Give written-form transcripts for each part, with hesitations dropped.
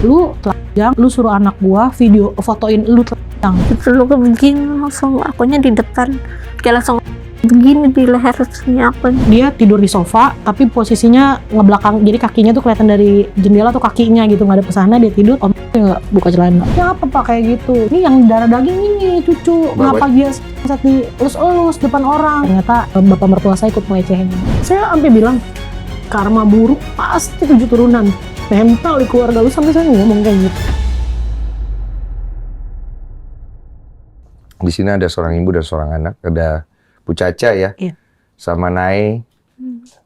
Lu telanjang, lu suruh anak gua fotoin lu telanjang. Lu begini langsung akunya di depan, kayak langsung begini di leher sini aku. Dia tidur di sofa, tapi posisinya ngebelakang, jadi kakinya tuh kelihatan dari jendela tuh kakinya gitu, nggak ada pesana, dia tidur, om nggak buka celana. Ya apa pak kayak gitu? Ini yang darah daging ini cucu, kenapa dia saat di elus-elus depan orang? Ternyata bapak mertua saya ikut melecehin. Saya sampai bilang, karma buruk pasti 7 turunan. Nempel di keluarga lu, sampai saya ngomong kayak gitu. Di sini ada seorang ibu dan seorang anak, ada Bu Caca ya, Iya. sama Nay.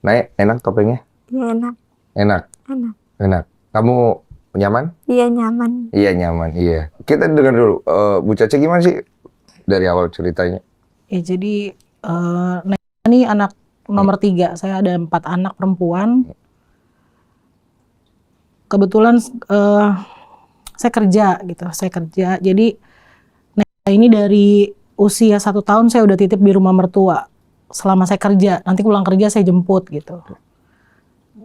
Nay, enak topengnya? Iya enak. Enak? Enak. Enak. Kamu nyaman? Iya nyaman. Iya nyaman, iya. Kita dengar dulu, Bu Caca gimana sih dari awal ceritanya? Ya jadi, ini anak nomor 3, saya ada 4 anak perempuan. Kebetulan saya kerja gitu, jadi ini dari usia 1 tahun saya udah titip di rumah mertua selama saya kerja, nanti pulang kerja saya jemput gitu.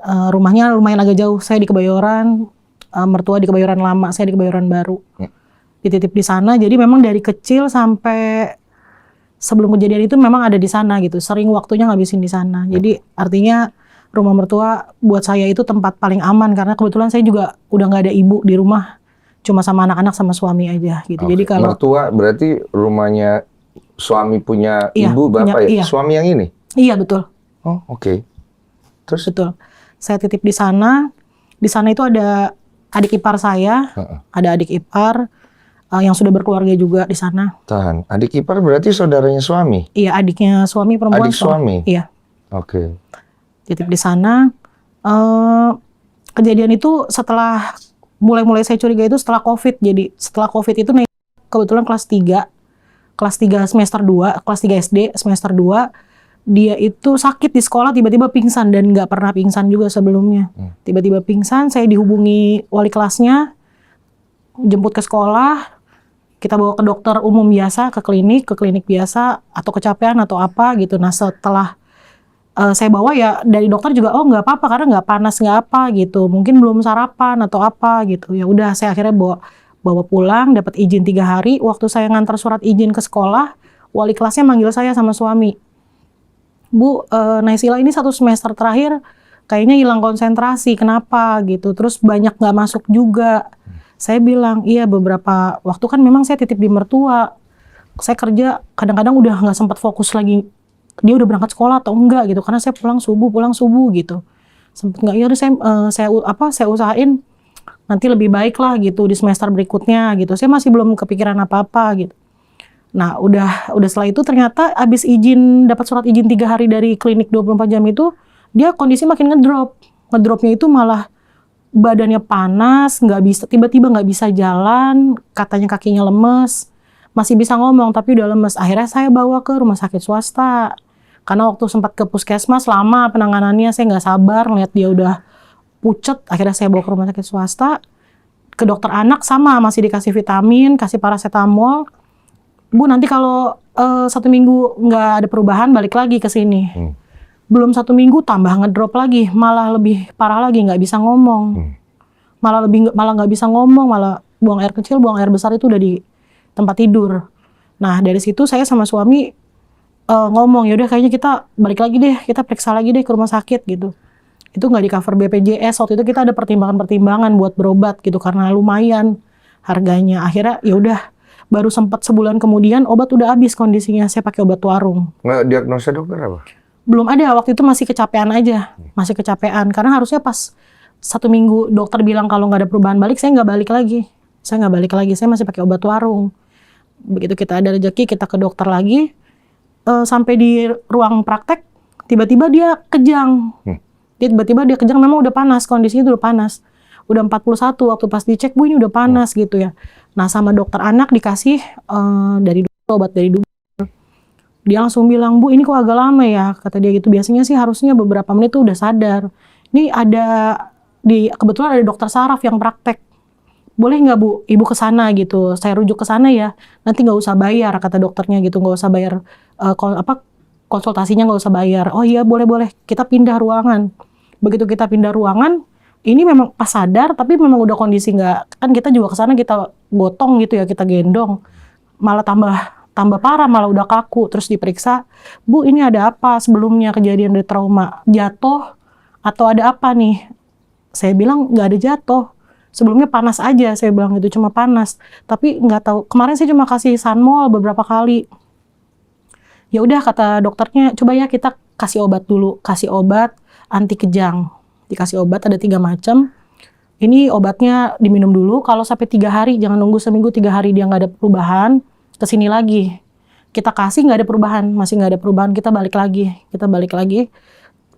Rumahnya lumayan agak jauh, saya di Kebayoran, mertua di Kebayoran Lama, saya di Kebayoran Baru. Dititip di sana, jadi memang dari kecil sampai sebelum kejadian itu memang ada di sana gitu, sering waktunya ngabisin di sana. Jadi artinya rumah mertua buat saya itu tempat paling aman, karena kebetulan saya juga udah nggak ada ibu di rumah, cuma sama anak-anak sama suami aja gitu. Okay. Jadi kalau mertua berarti rumahnya suami punya iya, ibu bapak ya? Iya. Suami yang ini? Iya betul. Oh oke. Terus? Betul. Saya titip di sana. Di sana itu ada adik ipar saya, ada adik ipar yang sudah berkeluarga juga di sana. Tahan, adik ipar berarti saudaranya suami? Iya, adiknya suami perempuan. Adik suami? Iya. Oke. Titip di sana. Kejadian itu setelah mulai saya curiga itu setelah COVID. Jadi setelah COVID itu kebetulan kelas 3 semester 2, kelas 3 SD semester 2, dia itu sakit di sekolah, tiba-tiba pingsan dan nggak pernah pingsan juga sebelumnya. Tiba-tiba pingsan, saya dihubungi wali kelasnya, jemput ke sekolah, kita bawa ke dokter umum biasa, ke klinik biasa, atau kecapean atau apa gitu. Nah setelah saya bawa ya dari dokter juga, oh nggak apa-apa karena nggak panas nggak apa gitu, mungkin belum sarapan atau apa gitu. Ya udah saya akhirnya bawa pulang, dapat izin 3 hari. Waktu saya ngantar surat izin ke sekolah, wali kelasnya manggil saya sama suami, Bu, Naysila ini 1 semester terakhir kayaknya hilang konsentrasi, kenapa gitu, terus banyak nggak masuk juga. Saya bilang, iya beberapa waktu kan memang saya titip di mertua, saya kerja kadang-kadang udah nggak sempat fokus lagi dia udah berangkat sekolah atau enggak gitu, karena saya pulang subuh gitu. Sempet nggak, ya udah saya usahain nanti lebih baik lah gitu di semester berikutnya gitu. Saya masih belum kepikiran apa-apa gitu. Nah udah setelah itu ternyata abis dapat surat izin 3 hari dari klinik 24 jam itu, dia kondisi makin ngedropnya itu malah badannya panas, nggak bisa, tiba-tiba nggak bisa jalan, katanya kakinya lemes, masih bisa ngomong tapi udah lemes. Akhirnya saya bawa ke rumah sakit swasta. Karena waktu sempat ke puskesmas lama penanganannya, saya nggak sabar ngeliat dia udah pucet. Akhirnya saya bawa ke rumah sakit swasta. Ke dokter anak sama, masih dikasih vitamin, kasih paracetamol. Bu nanti kalau 1 minggu nggak ada perubahan balik lagi ke sini. Belum 1 minggu tambah ngedrop lagi, malah lebih parah lagi, nggak bisa ngomong. Malah nggak bisa ngomong, malah buang air kecil, buang air besar itu udah di tempat tidur. Nah dari situ saya sama suami ngomong, yaudah kayaknya kita balik lagi deh, kita periksa lagi deh ke rumah sakit gitu. Itu nggak di cover BPJS, waktu itu kita ada pertimbangan buat berobat gitu karena lumayan harganya. Akhirnya yaudah, baru sempat sebulan kemudian obat udah habis kondisinya, saya pakai obat warung. Nggak diagnosa dokter apa? Belum ada, waktu itu masih kecapean aja, karena harusnya pas 1 minggu dokter bilang kalau nggak ada perubahan balik, saya nggak balik lagi, saya masih pakai obat warung. Begitu kita ada rezeki, kita ke dokter lagi, sampai di ruang praktek, tiba-tiba dia kejang. Tiba-tiba dia kejang, memang udah panas, kondisinya udah panas. Udah 41, waktu pas dicek, Bu ini udah panas gitu ya. Nah sama dokter anak dikasih obat dari dokter. Dia langsung bilang, Bu ini kok agak lama ya, kata dia gitu. Biasanya sih harusnya beberapa menit tuh udah sadar. Ini kebetulan ada dokter saraf yang praktek. Boleh nggak Bu, Ibu ke sana gitu, saya rujuk ke sana ya, nanti nggak usah bayar, kata dokternya gitu, nggak usah bayar konsultasinya, nggak usah bayar. Oh iya boleh, kita pindah ruangan. Begitu kita pindah ruangan, Ini memang pas sadar, tapi memang udah kondisi nggak, kan kita juga kesana kita gotong gitu ya, kita gendong, malah tambah parah, malah udah kaku. Terus diperiksa, Bu ini ada apa sebelumnya kejadian dari trauma, jatuh atau ada apa nih? Saya bilang nggak ada jatuh, sebelumnya panas aja, saya bilang itu cuma panas, tapi nggak tahu. Kemarin saya cuma kasih Sanmol beberapa kali. Ya udah kata dokternya, coba ya kita kasih obat dulu, kasih obat anti kejang. Dikasih obat ada 3 macam. Ini obatnya diminum dulu, kalau sampai 3 hari, jangan nunggu seminggu, 3 hari dia nggak ada perubahan, kesini lagi. Kita kasih nggak ada perubahan, masih nggak ada perubahan, kita balik lagi.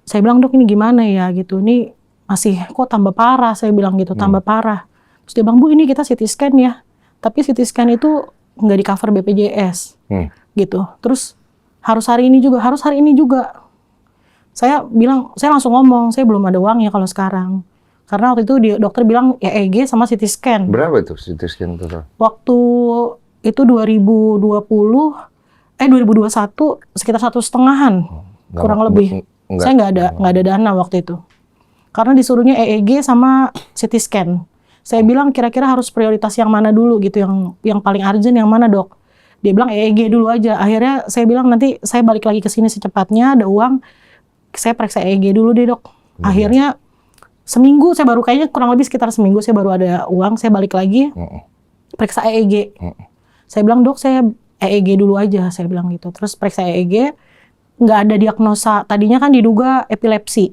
Saya bilang, dok ini gimana ya gitu, ini masih kok tambah parah, saya bilang gitu, tambah parah. Terus dia bilang, Bu ini kita CT scan ya, tapi CT scan itu nggak di cover BPJS gitu. Terus harus hari ini juga. Saya bilang, saya langsung ngomong, saya belum ada uangnya kalau sekarang. Karena waktu itu dokter bilang EEG sama CT scan. Berapa itu CT scan total? Waktu itu 2021 sekitar 1,5-an kurang lebih. Saya nggak ada dana waktu itu. Karena disuruhnya EEG sama CT scan. Saya bilang kira-kira harus prioritas yang mana dulu gitu, yang paling urgent yang mana dok? Dia bilang EEG dulu aja. Akhirnya saya bilang nanti saya balik lagi ke sini secepatnya, ada uang. Saya periksa EEG dulu deh dok. Akhirnya seminggu saya baru, kayaknya kurang lebih sekitar seminggu saya baru ada uang, saya balik lagi periksa EEG. Saya bilang dok saya EEG dulu aja, saya bilang gitu. Terus periksa EEG, nggak ada diagnosa. Tadinya kan diduga epilepsi.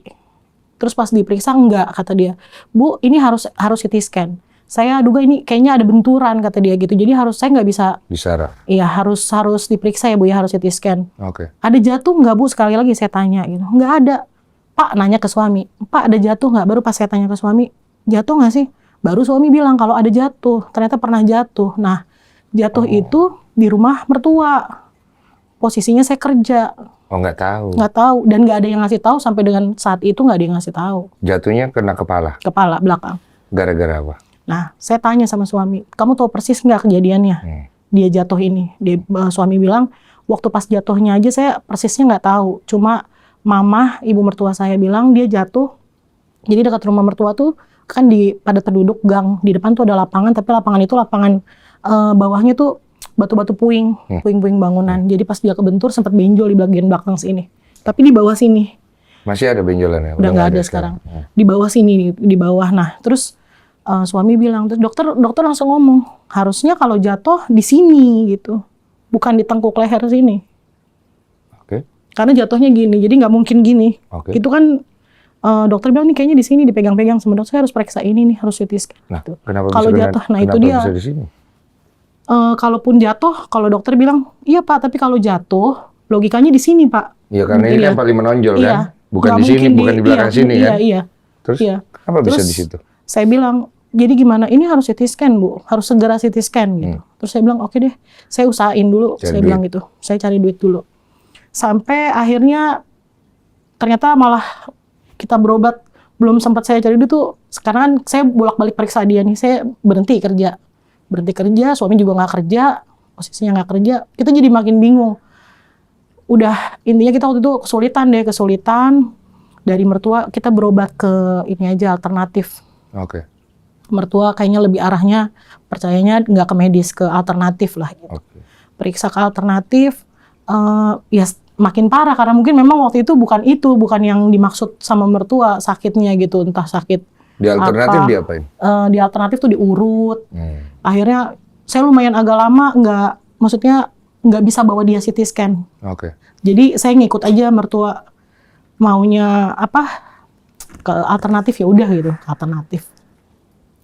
Terus pas diperiksa enggak, kata dia. Bu ini harus CT scan. Saya duga ini kayaknya ada benturan, kata dia gitu. Jadi saya nggak bisa. Bicara. Iya harus diperiksa ya Bu ya, harus CT scan. Oke. Ada jatuh nggak Bu? Sekali lagi saya tanya gitu. Nggak ada. Pak nanya ke suami. Pak ada jatuh nggak? Baru pas saya tanya ke suami, jatuh nggak sih? Baru suami bilang kalau ada jatuh. Ternyata pernah jatuh. Nah jatuh itu di rumah mertua. Posisinya saya kerja. Oh nggak tahu. Nggak tahu dan nggak ada yang ngasih tahu sampai dengan saat itu, nggak ada yang ngasih tahu. Jatuhnya kena kepala. Kepala belakang. Gara-gara apa? Nah, saya tanya sama suami, kamu tahu persis nggak kejadiannya? Dia jatuh ini. Suami bilang, waktu pas jatuhnya aja saya persisnya nggak tahu. Cuma mama, ibu mertua saya bilang dia jatuh. Jadi dekat rumah mertua tuh kan pada penduduk gang. Di depan tuh ada lapangan, tapi lapangan itu bawahnya tuh batu-batu puing-puing bangunan. Jadi pas dia kebentur sempat benjol di bagian belakang sini. Tapi di bawah sini. Masih ada benjolannya? Udah nggak ada sekarang. Di bawah sini, di bawah. Nah, terus suami bilang, terus dokter langsung ngomong, harusnya kalau jatuh di sini gitu, bukan di tengkuk leher sini. Oke. Karena jatuhnya gini, jadi nggak mungkin gini. Oke. Itu kan dokter bilang nih kayaknya di sini dipegang-pegang sama dokter, saya harus periksa ini nih, harus CT scan. Nah, gitu. kenapa Kalau bisa jatuh, nah kenapa itu dia. bisa di sini? Kalaupun jatuh, kalau dokter bilang, iya Pak, tapi kalau jatuh logikanya di sini Pak. Iya karena ini kan paling menonjol kan, bukan Nggak di sini, mungkin bukan di belakang sini kan. Iya. Terus apa bisa di situ? Saya bilang, jadi gimana? Ini harus CT scan Bu, harus segera CT scan gitu. Terus saya bilang oke deh, saya usahain dulu. Saya bilang gitu, saya cari duit dulu. Sampai akhirnya ternyata malah kita berobat, belum sempat saya cari duit tuh. Sekarang kan saya bolak-balik periksa dia nih, saya berhenti kerja, suami juga nggak kerja, posisinya nggak kerja. Kita jadi makin bingung. Udah intinya kita waktu itu kesulitan dari mertua, kita berobat ke ini aja alternatif. Oke. Mertua kayaknya lebih arahnya percayanya nggak ke medis, ke alternatif lah gitu. Periksa ke alternatif, ya makin parah karena mungkin memang waktu itu bukan yang dimaksud sama mertua sakitnya gitu, entah sakit di alternatif apa. Diapain? Di alternatif tuh diurut. Akhirnya saya lumayan agak lama nggak bisa bawa dia CT scan. Oke. Jadi saya ngikut aja mertua maunya apa ke alternatif, ya udah gitu alternatif.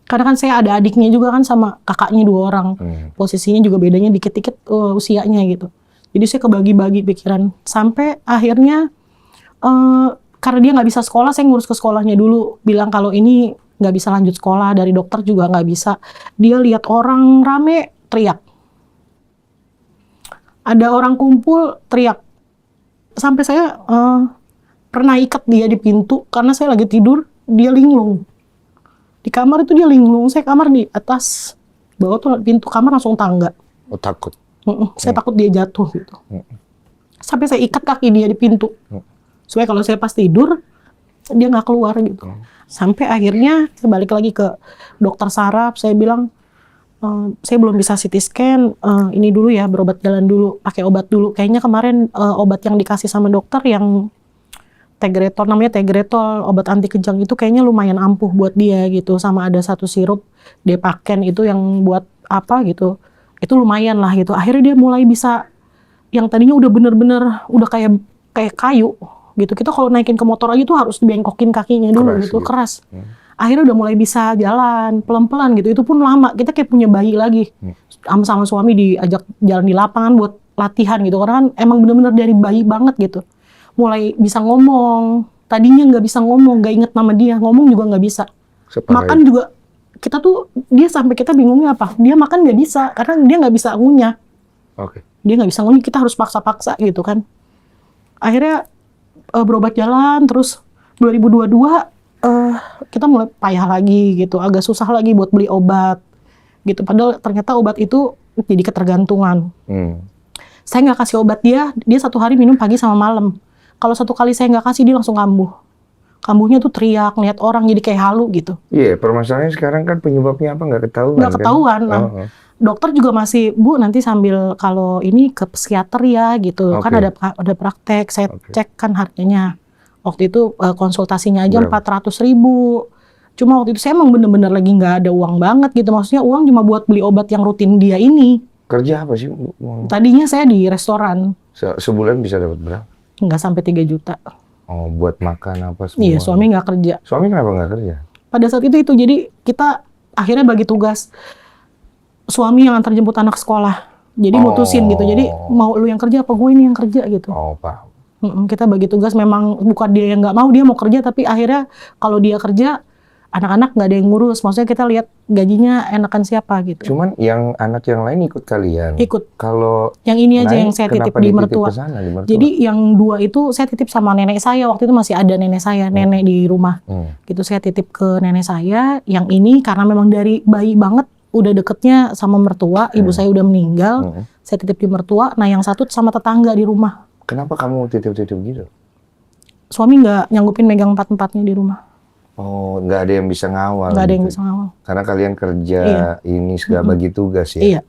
Karena kan saya ada adiknya juga kan sama kakaknya 2 orang. Posisinya juga bedanya dikit-dikit usianya gitu. Jadi saya kebagi-bagi pikiran. Sampai akhirnya karena dia nggak bisa sekolah, saya ngurus ke sekolahnya dulu. Bilang kalau ini nggak bisa lanjut sekolah, dari dokter juga nggak bisa. Dia lihat orang rame, teriak. Ada orang kumpul, teriak. Sampai saya pernah ikat dia di pintu, karena saya lagi tidur, dia linglung. Di kamar itu dia linglung, saya kamar di atas, bawah tuh pintu kamar langsung tangga. Oh takut? Saya takut dia jatuh gitu. Sampai saya ikat kaki dia di pintu. Supaya kalau saya pas tidur, dia nggak keluar gitu. Sampai akhirnya saya balik lagi ke dokter saraf, saya bilang saya belum bisa CT scan, ini dulu ya, berobat jalan dulu, pakai obat dulu. Kayaknya kemarin obat yang dikasih sama dokter yang Tegretol, namanya Tegretol, obat anti kejang itu kayaknya lumayan ampuh buat dia gitu. Sama ada satu sirup Depaken itu yang buat apa gitu, itu lumayan lah gitu. Akhirnya dia mulai bisa, yang tadinya udah bener-bener udah kayak kayu gitu. Kita kalau naikin ke motor aja tuh harus dibengkokin kakinya dulu Keras gitu, gitu. keras. Akhirnya udah mulai bisa jalan pelan-pelan gitu. Itu pun lama. Kita kayak punya bayi lagi. Sama suami diajak jalan di lapangan buat latihan gitu. Karena kan emang bener-bener dari bayi banget gitu. Mulai bisa ngomong. Tadinya nggak bisa ngomong, nggak inget nama dia. Ngomong juga nggak bisa. Separah Makan itu. juga kita tuh, dia sampai kita bingungnya apa? Dia makan nggak bisa karena dia nggak bisa ngunyah. Oke. Dia nggak bisa ngunyah, kita harus paksa-paksa gitu kan. Akhirnya berobat jalan, terus 2022 kita mulai payah lagi gitu, agak susah lagi buat beli obat gitu. Padahal ternyata obat itu jadi ketergantungan. Saya nggak kasih obat dia 1 hari minum pagi sama malam. Kalau 1 kali saya nggak kasih, dia langsung kambuh. Kambuhnya tuh teriak, ngeliat orang jadi kayak halu gitu. Iya, permasalahannya sekarang kan penyebabnya apa nggak ketahuan. Nggak ketahuan. Kan? Nah, dokter juga masih, Bu nanti sambil kalau ini ke psikiater ya gitu. Kan ada praktek, saya cek kan harganya. Waktu itu konsultasinya aja 400.000. Cuma waktu itu saya emang bener-bener lagi nggak ada uang banget gitu. Maksudnya uang cuma buat beli obat yang rutin dia ini. Kerja apa sih? Tadinya saya di restoran. Sebulan bisa dapat berapa? Nggak sampai 3 juta. Oh, buat makan apa semua? Iya, suami nggak kerja. Suami kenapa nggak kerja? Pada saat itu jadi kita akhirnya bagi tugas. Suami yang antar jemput anak sekolah. Jadi mutusin gitu. Jadi mau lu yang kerja apa gue ini yang kerja gitu. Oh, paham. Kita bagi tugas, memang bukan dia yang nggak mau, dia mau kerja, tapi akhirnya kalau dia kerja, anak-anak nggak ada yang ngurus. Maksudnya kita lihat gajinya enakan siapa gitu. Cuman yang anak yang lain ikut kalian? Ikut. Kalau yang ini aja yang saya titip di mertua. Jadi yang 2 itu saya titip sama nenek saya. Waktu itu masih ada nenek saya, nenek di rumah. Gitu saya titip ke nenek saya. Yang ini karena memang dari bayi banget udah deketnya sama mertua. Ibu saya udah meninggal. Saya titip di mertua. Nah yang satu sama tetangga di rumah. Kenapa kamu titip-titip gitu? Suami nggak nyanggupin megang 4-4-nya di rumah. Oh, nggak ada yang bisa ngawal. Nggak ada gitu. yang bisa ngawal. Karena kalian kerja ini segala bagi tugas ya. Iya.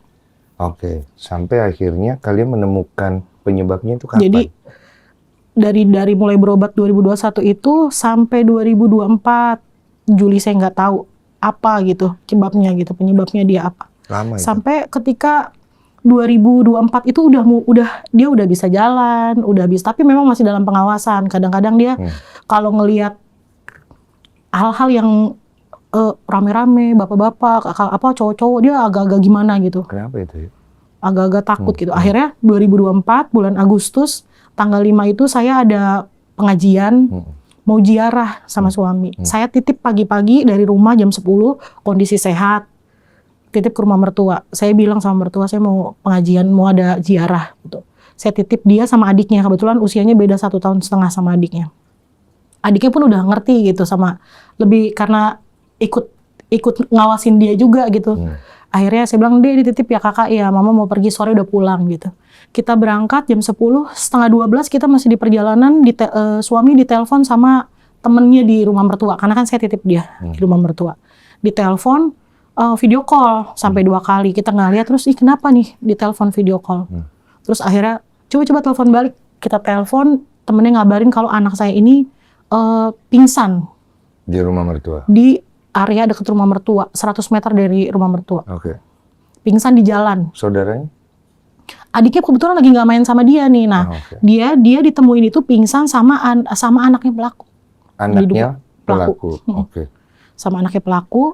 Oke, sampai akhirnya kalian menemukan penyebabnya itu kapan? Jadi dari mulai berobat 2021 itu sampai 2024 Juli saya nggak tahu apa gitu penyebabnya dia apa. Lama itu. Sampai ketika 2024 itu dia udah bisa jalan, udah bisa, tapi memang masih dalam pengawasan. Kadang-kadang dia kalau ngelihat hal-hal yang rame-rame, bapak-bapak, cowok-cowok, dia agak-agak gimana gitu. Kenapa itu? Agak-agak takut gitu. Akhirnya 2024 bulan Agustus tanggal 5 itu saya ada pengajian mau ziarah sama suami. Saya titip pagi-pagi dari rumah jam 10, kondisi sehat. Titip ke rumah mertua. Saya bilang sama mertua saya mau pengajian, mau ada ziarah gitu. Saya titip dia sama adiknya. Kebetulan usianya beda 1,5 tahun sama adiknya. Adiknya pun udah ngerti gitu sama, lebih karena ikut ngawasin dia juga gitu. Akhirnya saya bilang, "Dek, dititip ya kakak ya, mama mau pergi sore udah pulang," gitu. Kita berangkat jam 10, setengah 12 kita masih di perjalanan, suami ditelepon sama temennya di rumah mertua, karena kan saya titip dia di rumah mertua. Ditelepon, video call sampai 2 kali, kita nggak lihat, terus kenapa nih ditelepon video call. Terus akhirnya coba telepon balik, kita telepon, temennya ngabarin kalau anak saya ini pingsan. Di rumah mertua? Di area dekat rumah mertua, 100 meter dari rumah mertua. Oke. Pingsan di jalan. Saudaranya? Adiknya kebetulan lagi nggak main sama dia nih. Nah, dia ditemuin itu pingsan sama anaknya pelaku. Anaknya pelaku. Oke. Sama anaknya pelaku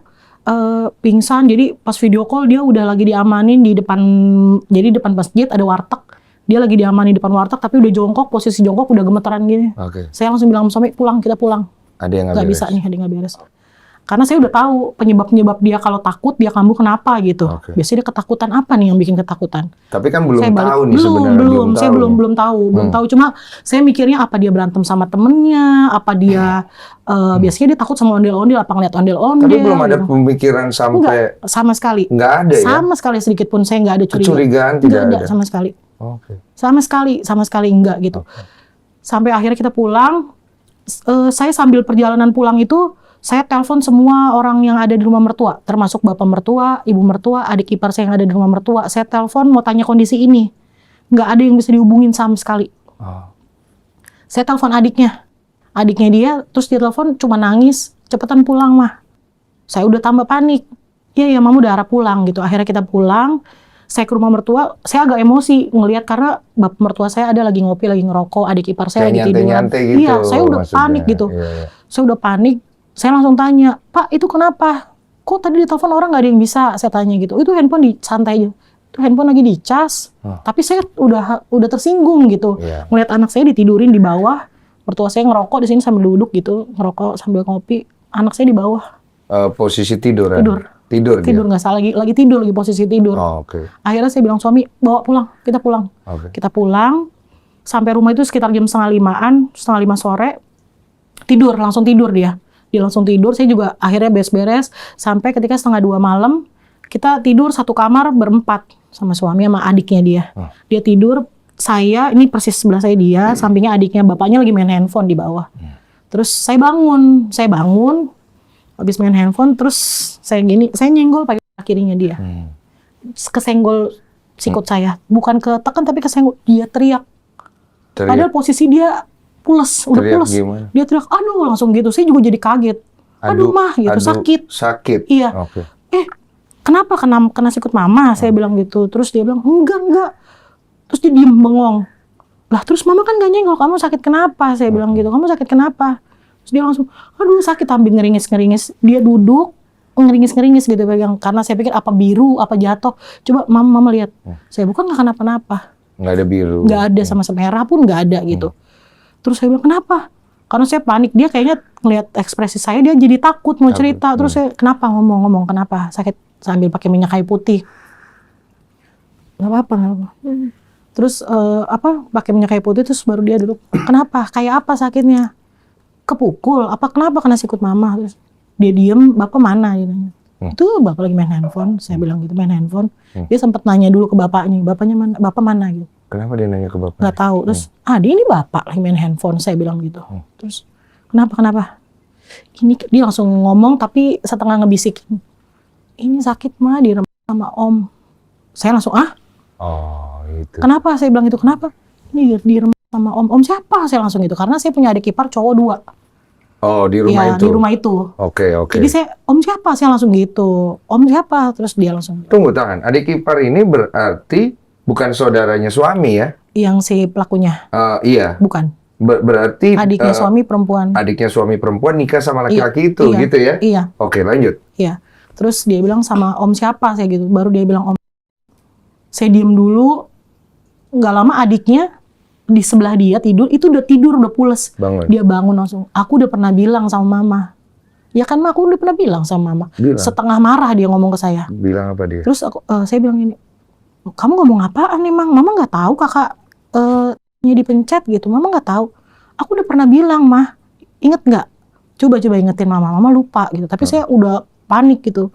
pingsan. Jadi pas video call dia udah lagi diamanin di depan, jadi depan masjid ada warteg. Dia lagi diamanin di depan warteg tapi udah jongkok, posisi jongkok udah gemeteran gini. Saya langsung bilang sama suami, pulang, kita pulang. Ada yang nggak bisa nih, ada yang nggak beres. Karena saya udah tahu penyebab dia kalau takut, dia kambuh kenapa gitu. Biasanya dia ketakutan apa nih yang bikin ketakutan. Tapi kan belum saya tahu nih sebenarnya. Saya belum tahu. Cuma saya mikirnya apa dia berantem sama temennya, apa dia biasanya dia takut sama ondel-ondel, apa ngeliat ondel-ondel. Tapi belum ada pemikiran sampai. Enggak, sama sekali. Nggak ada ya? Sama sekali sedikit pun saya nggak ada kecurigaan tidak ada. Sama sekali. Sama sekali enggak gitu. Sampai akhirnya kita pulang. saya sambil perjalanan pulang itu, saya telepon semua orang yang ada di rumah mertua, termasuk bapak mertua, ibu mertua, adik ipar saya yang ada di rumah mertua. Saya telepon mau tanya kondisi ini. Nggak ada yang bisa dihubungin sama sekali. Saya telepon adiknya dia, terus dia telepon cuma nangis, cepetan pulang mah. Saya udah tambah panik. Iya, mama udah arah pulang gitu. Akhirnya kita pulang, saya ke rumah mertua, saya agak emosi ngelihat karena bapak mertua saya ada lagi ngopi, lagi ngerokok, adik ipar saya lagi tiduran. Gitu, iya, saya udah maksudnya. panik gitu. Iya. Saya udah panik, saya langsung tanya, Pak itu kenapa? Kok tadi ditelepon orang nggak ada yang bisa? Saya tanya gitu. Itu handphone santai aja. Itu handphone lagi dicas. Tapi saya udah tersinggung gitu. Ngeliat anak saya ditidurin di bawah, mertua saya ngerokok di sini sambil duduk gitu, ngerokok sambil ngopi. Anak saya di bawah. Posisi tidur. Tidur nggak salah, lagi tidur, lagi posisi tidur. Akhirnya saya bilang suami, bawa pulang, kita pulang. Kita pulang, sampai rumah itu sekitar jam 4:30, 4:30 sore, langsung tidur dia langsung tidur. Saya juga akhirnya beres-beres, sampai ketika 1:30 malam, kita tidur satu kamar berempat, sama suami sama adiknya dia. Dia tidur, saya, ini persis sebelah saya dia, sampingnya adiknya, bapaknya lagi main handphone di bawah. Terus saya bangun, habis main handphone, terus saya nyenggol pakai kirinya dia. Kesenggol sikut saya. Bukan ketekan, tapi kesenggol. Dia teriak. Padahal posisi dia udah pules. Gimana? Dia teriak, aduh, langsung gitu. Saya juga jadi kaget. Aduh mah, gitu, sakit. Iya. Kenapa kena sikut mama? Saya bilang gitu. Terus dia bilang, enggak. Terus dia diem bengong. Lah terus mama kan gak nyenggol, kamu sakit kenapa? Saya bilang gitu, kamu sakit kenapa? Terus dia langsung, aduh sakit, sambil ngeringis. Dia duduk, ngeringis gitu pegang. Karena saya pikir apa biru, apa jatuh. Coba mama lihat. Saya bukan gak kenapa-napa. Nggak ada biru. Nggak ada, sama merah pun nggak ada gitu. Terus saya bilang, kenapa? Karena saya panik. Dia kayaknya ngelihat ekspresi saya, dia jadi takut mau cerita. Terus saya, kenapa? Ngomong, kenapa? Sakit, sambil pakai minyak kayu putih. Nggak apa-apa. Terus pakai minyak kayu putih, terus baru dia duduk. Kenapa? Kayak apa sakitnya? Kepukul? Apa kenapa kena sikut mama? Terus dia diem, bapak mana? Gitu. Itu bapak lagi main handphone. Saya bilang gitu, main handphone. Dia sempat nanya dulu ke bapaknya. Bapaknya mana? Bapak mana gitu. Kenapa dia nanya ke bapak? Nggak tahu. Terus, ini bapak lagi main handphone. Saya bilang gitu. Terus, kenapa? Ini dia langsung ngomong tapi setengah ngebisikin. Ini sakit mah, direm sama om. Saya langsung, Itu. Kenapa? Saya bilang gitu, kenapa? Ini direm sama om. Om siapa? Saya langsung gitu. Karena saya punya adik ipar cowok 2. Di rumah itu? Di rumah itu. Oke. Jadi saya, om siapa? Saya langsung gitu. Om siapa? Terus dia langsung. Tunggu, tahan. Adik ipar ini berarti bukan saudaranya suami ya? Yang si pelakunya? Iya. Bukan. Berarti adiknya suami perempuan. Adiknya suami perempuan nikah sama laki-laki itu, iya, gitu ya? Iya. Oke, lanjut. Iya. Terus dia bilang sama om siapa? Saya gitu. Baru dia bilang om. Saya diem dulu. Nggak lama adiknya di sebelah dia tidur, itu udah tidur, udah pules. Dia bangun langsung. Aku udah pernah bilang sama mama. Ya kan, Ma, aku udah pernah bilang sama mama. Setengah marah dia ngomong ke saya. Bilang apa dia? Terus saya bilang ini, kamu ngomong apaan emang? Mama nggak tahu kakaknya dipencet gitu. Mama nggak tahu. Aku udah pernah bilang, Ma. Ingat nggak? Coba ingetin mama. Mama lupa gitu. Tapi saya udah panik gitu.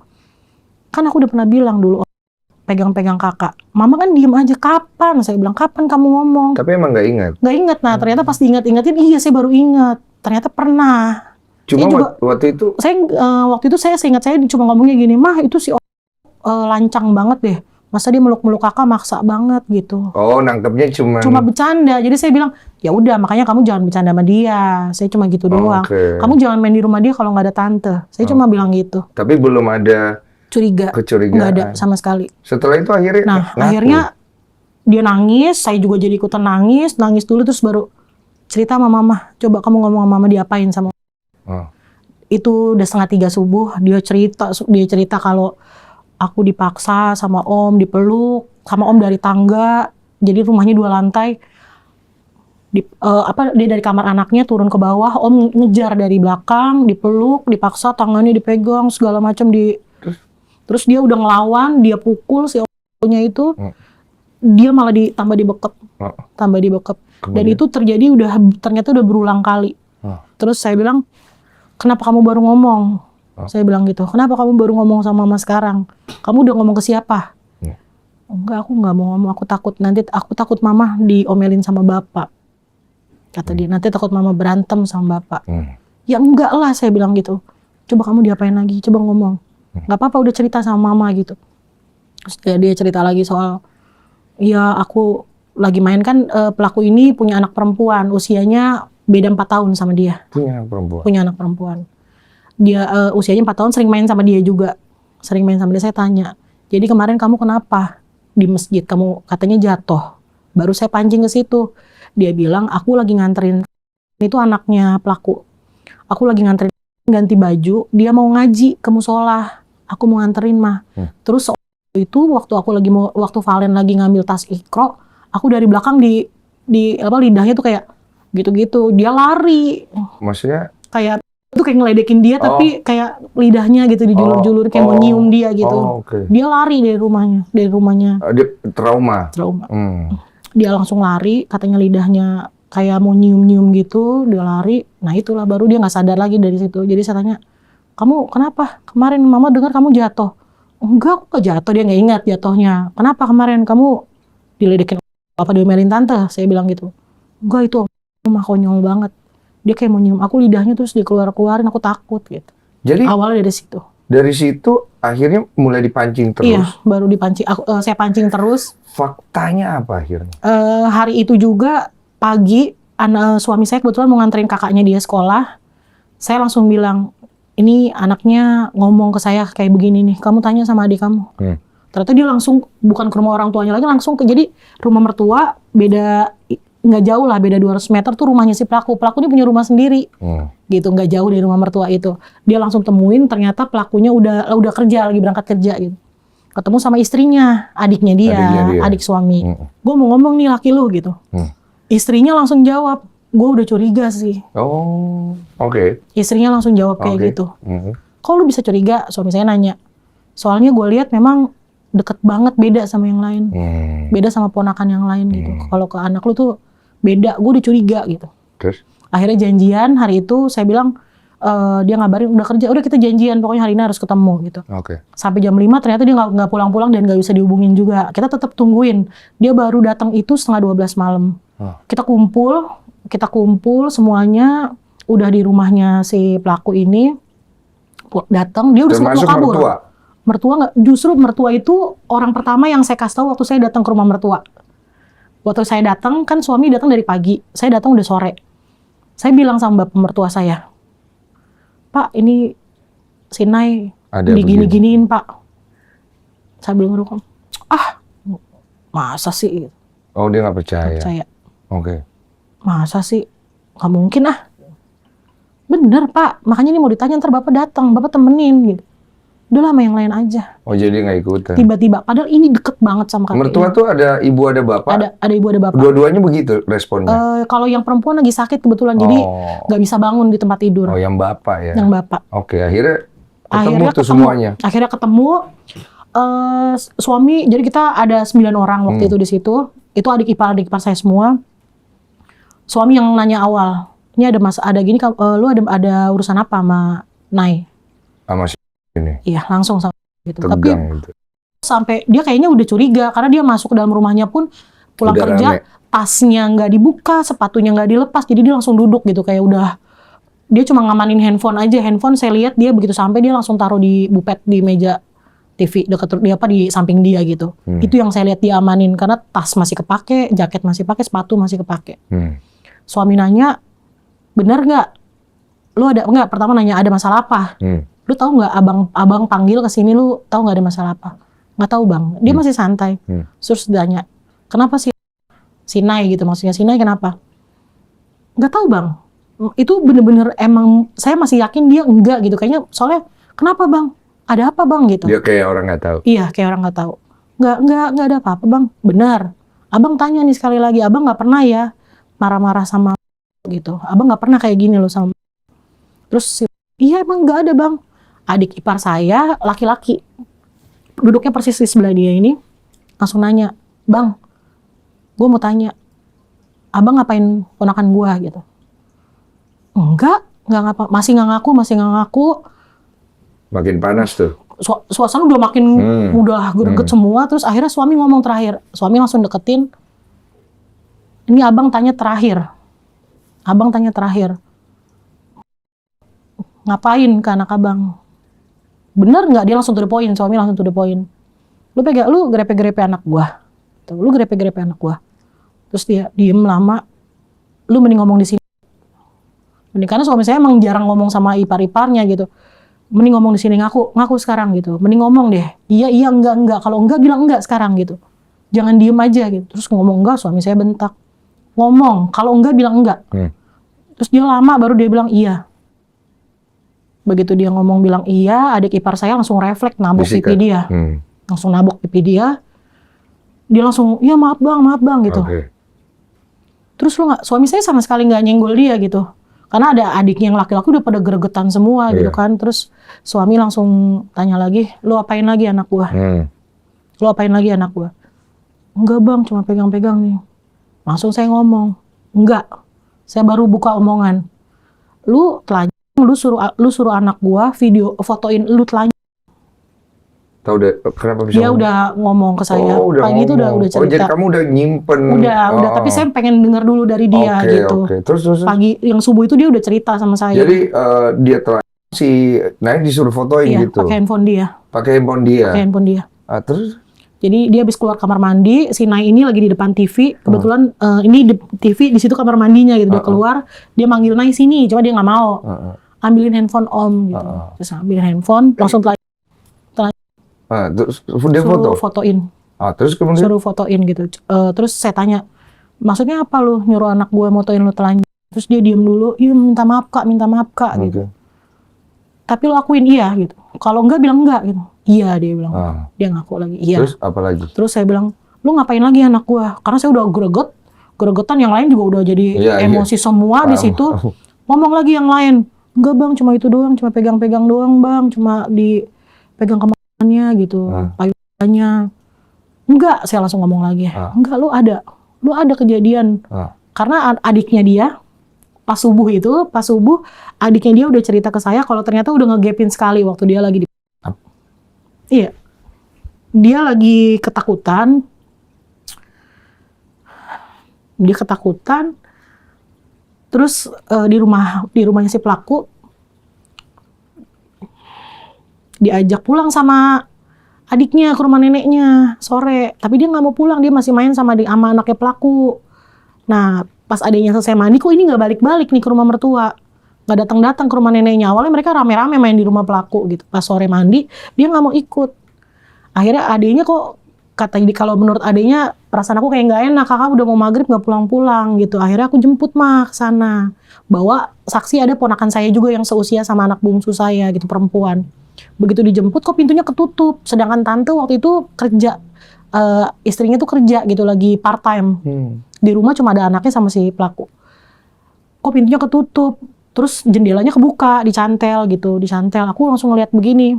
Kan aku udah pernah bilang dulu, pegang-pegang kakak. Mama kan diem aja. Kapan? Saya bilang, kapan kamu ngomong? Tapi emang nggak ingat? Nggak ingat. Nah, ternyata pas diingat-ingatin, iya saya baru ingat. Ternyata pernah. Cuma waktu itu? Waktu itu saya seingat saya cuma ngomongnya gini, Mah itu si lancang banget deh. Masa dia meluk-meluk kakak maksa banget gitu. Nangkepnya cuma bercanda. Jadi saya bilang, ya udah makanya kamu jangan bercanda sama dia. Saya cuma gitu doang. Kamu jangan main di rumah dia kalau nggak ada tante. Saya cuma bilang gitu. Tapi belum ada kecurigaan. Nggak ada sama sekali. Setelah itu akhirnya dia nangis, saya juga jadi ikutan nangis dulu terus baru cerita sama mama. Coba kamu ngomong sama mama diapain sama. Itu udah 2:30 subuh, dia cerita kalau aku dipaksa sama om, dipeluk sama om dari tangga. Jadi rumahnya 2 lantai. Dia dari kamar anaknya turun ke bawah, om ngejar dari belakang, dipeluk, dipaksa, tangannya dipegang segala macam Terus dia udah ngelawan, dia pukul si omnya itu. Dia malah tambah dibekep. Dan itu terjadi ternyata udah berulang kali. Terus saya bilang, kenapa kamu baru ngomong? Saya bilang gitu, kenapa kamu baru ngomong sama mama sekarang? Kamu udah ngomong ke siapa? Enggak, aku nggak mau ngomong, aku takut mama diomelin sama bapak. Kata dia, nanti takut mama berantem sama bapak. Ya enggak lah, saya bilang gitu. Coba kamu diapain lagi, coba ngomong. Nggak apa-apa, udah cerita sama mama gitu. Terus dia cerita lagi soal, ya aku lagi main kan, pelaku ini punya anak perempuan, usianya beda 4 tahun sama dia. Punya anak perempuan. Punya anak perempuan. Dia usianya 4 tahun, sering main sama dia juga. Sering main sama dia. Saya tanya, jadi kemarin kamu kenapa di masjid? Kamu katanya jatuh. Baru saya pancing ke situ. Dia bilang, aku lagi nganterin, itu anaknya pelaku. Aku lagi nganterin ganti baju, dia mau ngaji ke musola. Aku mau nganterin mah. Terus itu waktu Valen lagi ngambil tas Iqra, aku dari belakang di lidahnya tuh kayak gitu-gitu. Dia lari. Maksudnya? Kayak itu kayak ngeledekin dia, tapi kayak lidahnya gitu dijulur-julur kayak mau nyium dia gitu. Dia lari dari rumahnya. Dia trauma. Dia langsung lari, katanya lidahnya kayak mau nyium-nyium gitu, dia lari. Nah itulah baru dia nggak sadar lagi dari situ. Jadi saya tanya, kamu kenapa? Kemarin mama dengar kamu jatuh. Enggak, aku nggak jatuh. Dia nggak ingat jatuhnya. Kenapa kemarin kamu diledekin apa diomelin tante? Saya bilang gitu. Enggak, itu mama konyol banget. Dia kayak mau nyium aku lidahnya terus dikeluarin, aku takut gitu. Jadi awalnya dari situ. Dari situ akhirnya mulai dipancing terus. Iya, baru dipancing. Saya pancing terus. Faktanya apa akhirnya? Hari itu juga pagi, suami saya kebetulan mau nganterin kakaknya dia sekolah. Saya langsung bilang, ini anaknya ngomong ke saya kayak begini nih. Kamu tanya sama adik kamu. Ternyata dia langsung bukan ke rumah orang tuanya lagi, langsung ke jadi rumah mertua beda. Nggak jauh lah, beda 200 meter tuh rumahnya si pelaku. Pelaku ini punya rumah sendiri, gitu, nggak jauh dari rumah mertua itu. Dia langsung temuin, ternyata pelakunya udah kerja, lagi berangkat kerja gitu. Ketemu sama istrinya, adiknya dia. Adik suami. Gue mau ngomong nih laki lu gitu. Istrinya langsung jawab, gue udah curiga sih. Istrinya langsung jawab kayak gitu. Kok lu bisa curiga? Suami saya nanya. Soalnya gue lihat memang deket banget, beda sama yang lain. Beda sama ponakan yang lain gitu. Kalau ke anak lu tuh beda, gue udah curiga gitu. Terus? Akhirnya janjian hari itu, saya bilang, dia ngabarin udah kerja, udah kita janjian, pokoknya hari ini harus ketemu gitu. Sampai jam 5 ternyata dia nggak pulang-pulang dan nggak bisa dihubungin juga. Kita tetap tungguin. Dia baru datang itu setengah 12 malam. Kita kumpul semuanya, udah di rumahnya si pelaku ini. Datang, dia udah sempat mau kabur. Mertua nggak, justru mertua itu orang pertama yang saya kasih tahu waktu saya datang ke rumah mertua. Waktu saya datang, kan suami datang dari pagi, saya datang udah sore. Saya bilang sama bapak mertua saya, Pak, ini si Nay digini-giniin Pak. Saya bilang, masa sih? Oh, dia nggak percaya. Masa sih? Nggak mungkin ah. Bener Pak, makanya ini mau ditanya, ntar bapak datang, bapak temenin gitu. Udah lama yang lain aja. Oh, jadi nggak ikutan. Tiba-tiba, padahal ini deket banget sama kakeknya. Mertua tuh ada ibu ada bapak? Ada ibu ada bapak. Dua-duanya begitu responnya? Kalau yang perempuan lagi sakit kebetulan, jadi nggak bisa bangun di tempat tidur. Oh, yang bapak ya? Yang bapak. Akhirnya ketemu semuanya? Akhirnya ketemu, suami, jadi kita ada 9 orang waktu itu di situ. Itu adik ipar saya semua. Suami yang nanya awal, ini ada gini, lu ada urusan apa sama Nay? Sama ini. Iya, langsung sama gitu. Tegang Tapi gitu. Sampai dia kayaknya udah curiga karena dia masuk ke dalam rumahnya pun pulang udah kerja rame. Tasnya nggak dibuka, sepatunya nggak dilepas, jadi dia langsung duduk gitu kayak udah dia cuma ngamanin handphone aja. Handphone saya lihat dia begitu sampai dia langsung taruh di bupet di meja TV dekat dia di samping dia gitu. Itu yang saya lihat dia amanin karena tas masih kepake, jaket masih pakai, sepatu masih kepake. Suami nanya, bener nggak? Lu ada nggak? Pertama nanya ada masalah apa? Lu tahu nggak abang panggil ke sini, lu tahu nggak ada masalah apa? Nggak tahu bang. Dia masih santai. Terus tanya, kenapa sih si Nay gitu, maksudnya si Nay kenapa? Nggak tahu bang. Itu bener-bener emang saya masih yakin dia enggak gitu. Kayaknya soalnya kenapa bang? Ada apa bang gitu? Dia kayak orang nggak tahu. Iya kayak orang nggak tahu. Nggak ada apa-apa bang. Benar. Abang tanya nih sekali lagi, abang nggak pernah ya marah-marah sama gitu. Abang nggak pernah kayak gini loh sama. Terus iya emang nggak ada bang. Adik ipar saya laki-laki duduknya persis di sebelah dia ini langsung nanya, bang, gue mau tanya, abang ngapain ponakan gue gitu? Enggak ngapa, masih nggak ngaku. Makin panas tuh. Suasana udah makin udah greget semua. Terus akhirnya suami ngomong terakhir, suami langsung deketin, ini abang tanya terakhir, Abang tanya terakhir, ngapain ke anak abang? Bener nggak? Dia langsung to the point, suami langsung to the point. Lu grepe-grepe anak gua. Tuh, lu grepe-grepe anak gua. Terus dia diem lama, lu mending ngomong di sini. Mending, karena suami saya emang jarang ngomong sama ipar-iparnya gitu. Mending ngomong di sini, ngaku sekarang gitu. Mending ngomong deh. Iya, enggak. Kalau enggak bilang enggak sekarang gitu. Jangan diem aja gitu. Terus ngomong enggak, suami saya bentak. Ngomong, kalau enggak bilang enggak. Terus dia lama baru dia bilang iya. Begitu dia ngomong bilang iya, adik ipar saya langsung refleks nabok pipi dia. Langsung nabok pipi dia. Dia langsung, iya maaf bang gitu. Terus suami saya sama sekali nggak nyenggol dia gitu. Karena ada adiknya yang laki-laki udah pada gregetan semua gitu kan. Terus suami langsung tanya lagi, lu apain lagi anak gua? Lu apain lagi anak gua? Enggak bang, cuma pegang-pegang nih. Langsung saya ngomong, enggak. Saya baru buka omongan. Lu telanjang, lu suruh anak gua fotoin lu telanjang. Tahu deh, kenapa bisa dia ngomong? Udah ngomong ke saya. Pagi itu udah cerita. Oh, jadi kamu udah nyimpen. Udah, tapi saya pengen dengar dulu dari dia gitu. Terus. Pagi yang subuh itu dia udah cerita sama saya. Jadi dia telah si Naik disuruh fotoin gitu. Pakai handphone dia. Pakai handphone dia. Terus? Jadi dia habis keluar kamar mandi, si Nai ini lagi di depan TV. Kebetulan ini di TV di situ kamar mandinya gitu. Dia keluar, dia manggil Nai sini, cuma dia nggak mau. Ambilin handphone om gitu. Terus ambilin handphone, langsung Terus dia fotoin. Terus kemudian Suruh fotoin gitu. Terus saya tanya, maksudnya apa lu nyuruh anak gue motoin lu telanjang? Terus dia diem dulu, iya minta maaf kak gitu. Tapi lu akuin iya gitu. Kalau enggak bilang enggak gitu. Iya dia bilang. Dia ngaku lagi. Iya. Terus apa lagi? Terus saya bilang, lu ngapain lagi anak gue? Karena saya udah gregetan yang lain juga udah jadi emosi semua di situ. Ngomong lagi yang lain. Enggak bang, cuma itu doang, cuma pegang-pegang doang bang, cuma dipegang kemahannya gitu, payudara. Enggak, saya langsung ngomong lagi. Enggak, lu ada kejadian. Karena adiknya dia pas subuh adiknya dia udah cerita ke saya kalau ternyata udah ngegapin sekali waktu dia lagi Iya. Dia lagi ketakutan. Terus di rumahnya si pelaku diajak pulang sama adiknya ke rumah neneknya sore, tapi dia nggak mau pulang, dia masih main sama anaknya pelaku. Nah, pas adiknya selesai mandi, kok ini nggak balik-balik nih ke rumah mertua, nggak datang-datang ke rumah neneknya. Awalnya mereka rame-rame main di rumah pelaku gitu. Pas sore mandi, dia nggak mau ikut. Akhirnya adiknya kok kalau menurut adiknya perasaan aku kayak nggak enak, kakak udah mau maghrib nggak pulang-pulang gitu. Akhirnya aku jemput ke sana. Bawa saksi ada ponakan saya juga yang seusia sama anak bungsu saya gitu, perempuan. Begitu dijemput kok pintunya ketutup, sedangkan tante waktu itu kerja, istrinya tuh kerja gitu, lagi part time. Di rumah cuma ada anaknya sama si pelaku. Kok pintunya ketutup, terus jendelanya kebuka, dicantel. Aku langsung ngeliat begini,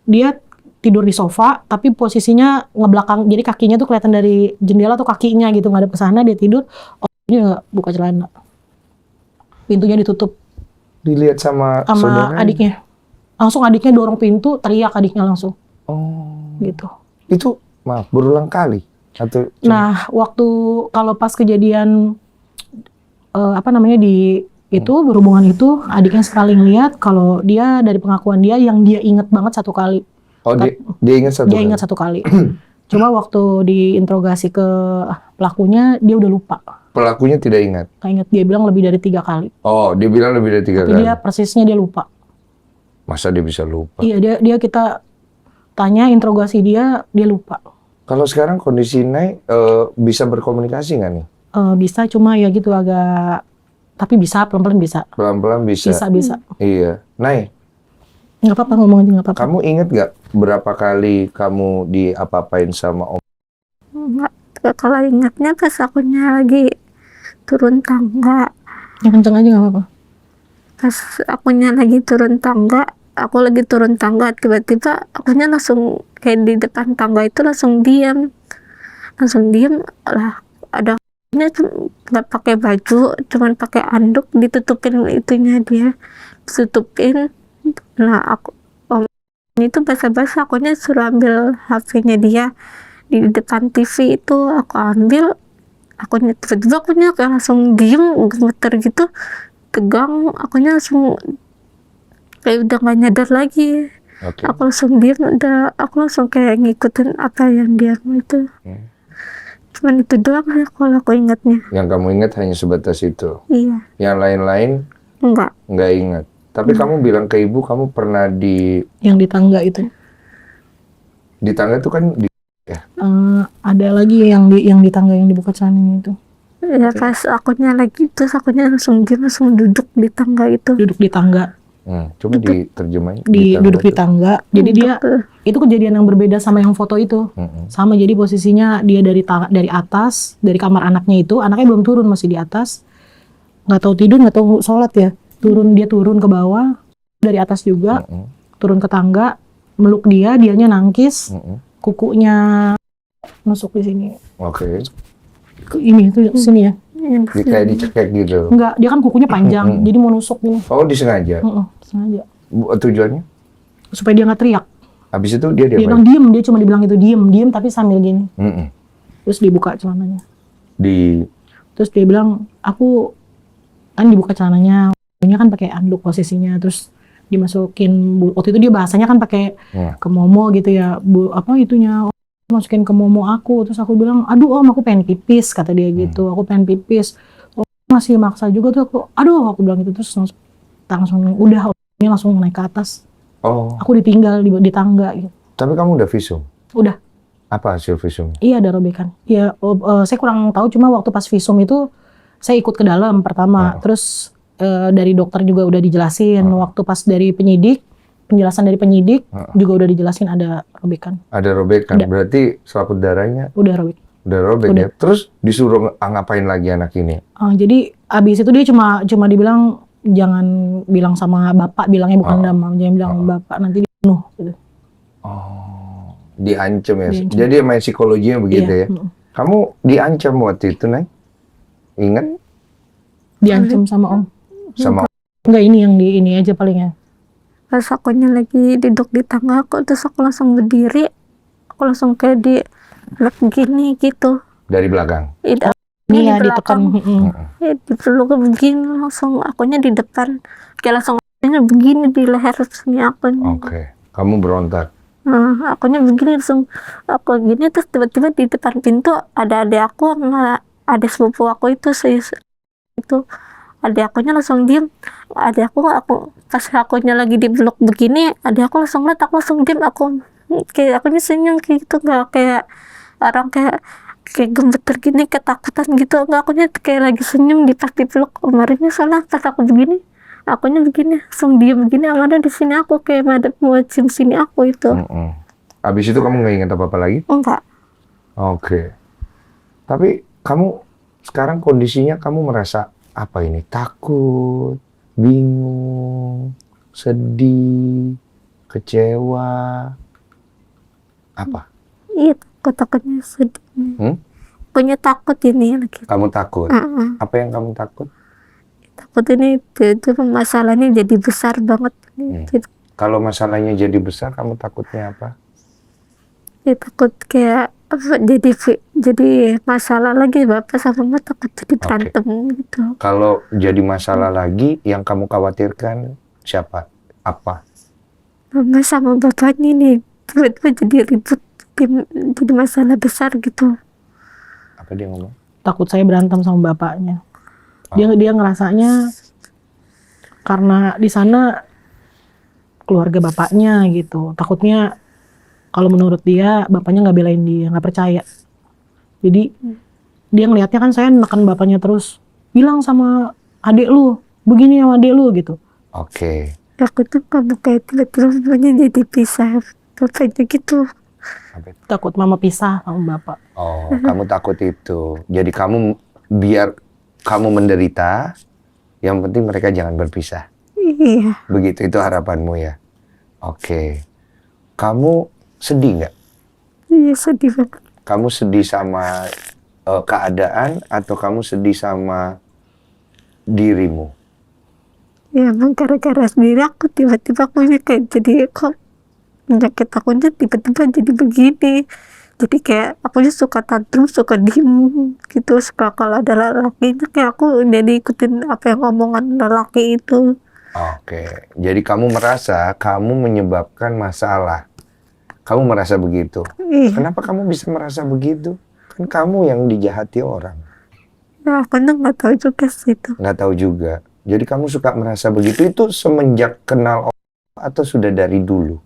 dia tidur di sofa tapi posisinya ngebelakang, jadi kakinya tuh kelihatan dari jendela tuh kakinya gitu, ngadep ke sana, dia tidur. Dia buka celana, pintunya ditutup. Dilihat sama adiknya. Langsung adiknya dorong pintu, teriak adiknya langsung. Gitu. Itu berulang kali atau Nah, waktu kalau pas kejadian berhubungan itu, adiknya sekali ngeliat kalau dia dari pengakuan dia yang dia inget banget satu kali. Dia ingat satu kali. Dia ingat satu kali. Cuma waktu diinterogasi ke pelakunya, dia udah lupa. Pelakunya tidak ingat? Nggak ingat, dia bilang lebih dari 3 kali. Dia bilang lebih dari 3 kali. Tapi dia persisnya dia lupa. Masa dia bisa lupa? Iya, dia kita tanya, interogasi dia lupa. Kalau sekarang kondisi Nai bisa berkomunikasi nggak nih? Bisa, cuma ya gitu agak, tapi bisa, pelan-pelan bisa. Pelan-pelan bisa? Bisa. Iya. Nai? Nggak apa-apa, ngomong aja nggak apa-apa. Kamu inget nggak berapa kali kamu diapa-apain sama om? Enggak, kalau ingatnya pas akunya lagi turun tangga. Yang kenceng aja nggak apa-apa. Pas akunya lagi turun tangga, tiba-tiba akunya langsung kayak di depan tangga itu langsung diam lah. Ada nggak pakai baju, cuman pakai anduk, ditutupin itunya, dia tutupin. Nah, itu basa-basa, akunya suruh ambil HP-nya dia di depan TV itu, aku ambil, akunya tiba-tiba akunya kayak langsung diem, gemeter gitu, tegang, akunya langsung kayak udah gak nyadar lagi. Oke. Aku langsung diem, aku langsung kayak ngikutin apa yang dia mau itu. Cuman itu doang ya kalau aku ingatnya. Yang kamu ingat hanya sebatas itu. Iya, Yang lain-lain nggak ingat. Tapi kamu bilang ke ibu kamu pernah Yang di tangga itu. di tangga itu kan Ada lagi yang di tangga yang dibuka celananya itu. ya pas akunya lagi, terus akunya langsung diem, langsung duduk di tangga itu. Duduk di tangga. coba diterjemahin. Duduk di itu. tangga. Jadi dia itu kejadian yang berbeda sama yang foto itu. Sama, jadi posisinya dia dari atas, dari kamar anaknya itu, anaknya belum turun, masih di atas. Nggak tahu tidur, nggak tahu sholat ya. Dia turun ke bawah, dari atas juga, turun ke tangga, meluk dianya nangkis, kukunya masuk di sini. Oke. Ini tuh sini ya. Dia kayak dicekek gitu. Enggak, dia kan kukunya panjang, jadi mau nusuk gini. Oh, disengaja. Sengaja. Tujuannya? Supaya dia nggak teriak. Habis itu dia Dia bilang diem, dia cuma dibilang itu diem tapi sambil gini. Terus dibuka celananya. Terus dia bilang, aku kan dibuka celananya, ini kan pakai anduk posisinya, terus dimasukin, waktu itu dia bahasanya kan pakai ke momo gitu ya, masukin ke momo aku, terus aku bilang, aduh om aku pengen pipis, kata dia gitu, aku pengen pipis, masih maksa juga tuh aku bilang gitu, terus langsung udah ini langsung naik ke atas. Aku ditinggal di tangga gitu. Tapi kamu udah visum? Udah. Apa hasil visumnya? Iya, ada robekan. Ya, saya kurang tahu, cuma waktu pas visum itu saya ikut ke dalam pertama, terus dari dokter juga udah dijelasin, waktu pas dari penjelasan dari penyidik juga udah dijelasin ada robekan. Ada robekan, berarti selaput darahnya udah robek. Udah robek ya? Terus disuruh ngapain lagi anak ini? Jadi abis itu dia cuma dibilang jangan bilang sama bapak, bilangnya bukan damam, jangan bilang bapak, nanti dibunuh gitu. Diancam ya? Jadi main psikologinya begitu ya? Kamu diancam waktu itu, Nay? Ingat? Diancam sama om. Sama enggak, ini yang di ini aja paling ya. Pas akunya lagi duduk di tangga aku, terus aku langsung berdiri, aku langsung kayak di begini gitu. Dari belakang? Ini ya ditekan. Dipeluk begini, langsung akunya di depan, kayak langsung begini di leher sini akunya. Oke, kamu berontak? Akunya begini, langsung aku gini, terus tiba-tiba di depan pintu ada adik aku sama adik sepupu aku itu adik akunya langsung diem. Adik aku pas akunya lagi dipeluk begini, adik aku langsung liat, aku langsung diem, aku kayak akunya senyum kayak gitu, nggak kayak orang kayak gemeter gini, ketakutan gitu, nggak, akunya kayak lagi senyum di pas dipeluk. Kemarinnya salah, pas aku begini, akunya begini, langsung diem begini, yang ada di sini aku kayak madep mau cium sini aku itu. Abis itu kamu nggak ingat apa-apa lagi? Enggak. Oke. Tapi kamu sekarang kondisinya kamu merasa apa ini? Takut, bingung, sedih, kecewa, apa? Iya, takutnya sedih. Punya takut ini lagi. Kamu takut? Apa yang kamu takut? Takut ini itu masalahnya jadi besar banget. Kalau masalahnya jadi besar, kamu takutnya apa? Ya, takut kayak jadi masalah lagi, bapak sama mama takut jadi berantem gitu. Kalau jadi masalah lagi, yang kamu khawatirkan siapa? Apa? Mama sama bapaknya nih tiba-tiba jadi ribut, jadi masalah besar gitu. Apa dia ngomong? Takut saya berantem sama bapaknya. Dia ngerasanya karena di sana keluarga bapaknya gitu. Takutnya kalau menurut dia bapaknya nggak belain dia, nggak percaya. Jadi dia ngelihatnya kan saya neken bapaknya terus, bilang sama adik lu, begini sama adik lu gitu. Oke. Aku tuh kamu kayak tiba-tiba jadi pisah bapaknya gitu. Takut mama pisah sama bapak. Kamu takut itu. Jadi kamu biar kamu menderita, yang penting mereka jangan berpisah. Iya. Begitu, itu harapanmu ya. Oke. Kamu sedih nggak? Iya, sedih banget. Kamu sedih sama keadaan atau kamu sedih sama dirimu? Ya emang gara-gara sendiri aku tiba-tiba aku kayak jadi kok penyakit akunya tiba-tiba jadi begini. Jadi kayak aku suka tantrum, suka diem gitu, suka kalau ada lelaki itu kayak aku jadi ikutin apa yang omongan lelaki itu. Oke, jadi kamu merasa kamu menyebabkan masalah. Kamu merasa begitu. Iya, Kenapa kamu bisa merasa begitu? Kan kamu yang dijahati orang. nah, aku nggak tahu juga sih itu. Nggak tahu juga. Jadi kamu suka merasa begitu itu semenjak kenal orang atau sudah dari dulu?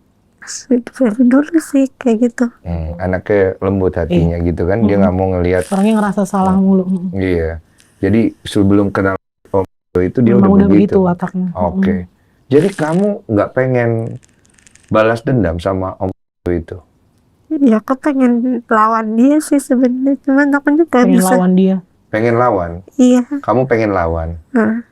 Dari dulu sih kayak gitu. Anaknya lembut hatinya gitu kan. Dia nggak mau ngelihat. Orangnya ngerasa salah mulu. Iya. Jadi sebelum kenal om itu dia Memang udah begitu. wataknya. Oke. Jadi kamu nggak pengen balas dendam sama om itu? Ya aku pengen lawan dia sih sebenarnya, cuman aku juga Pengen bisa. lawan dia. Pengen lawan? Iya. Kamu pengen lawan? Nah.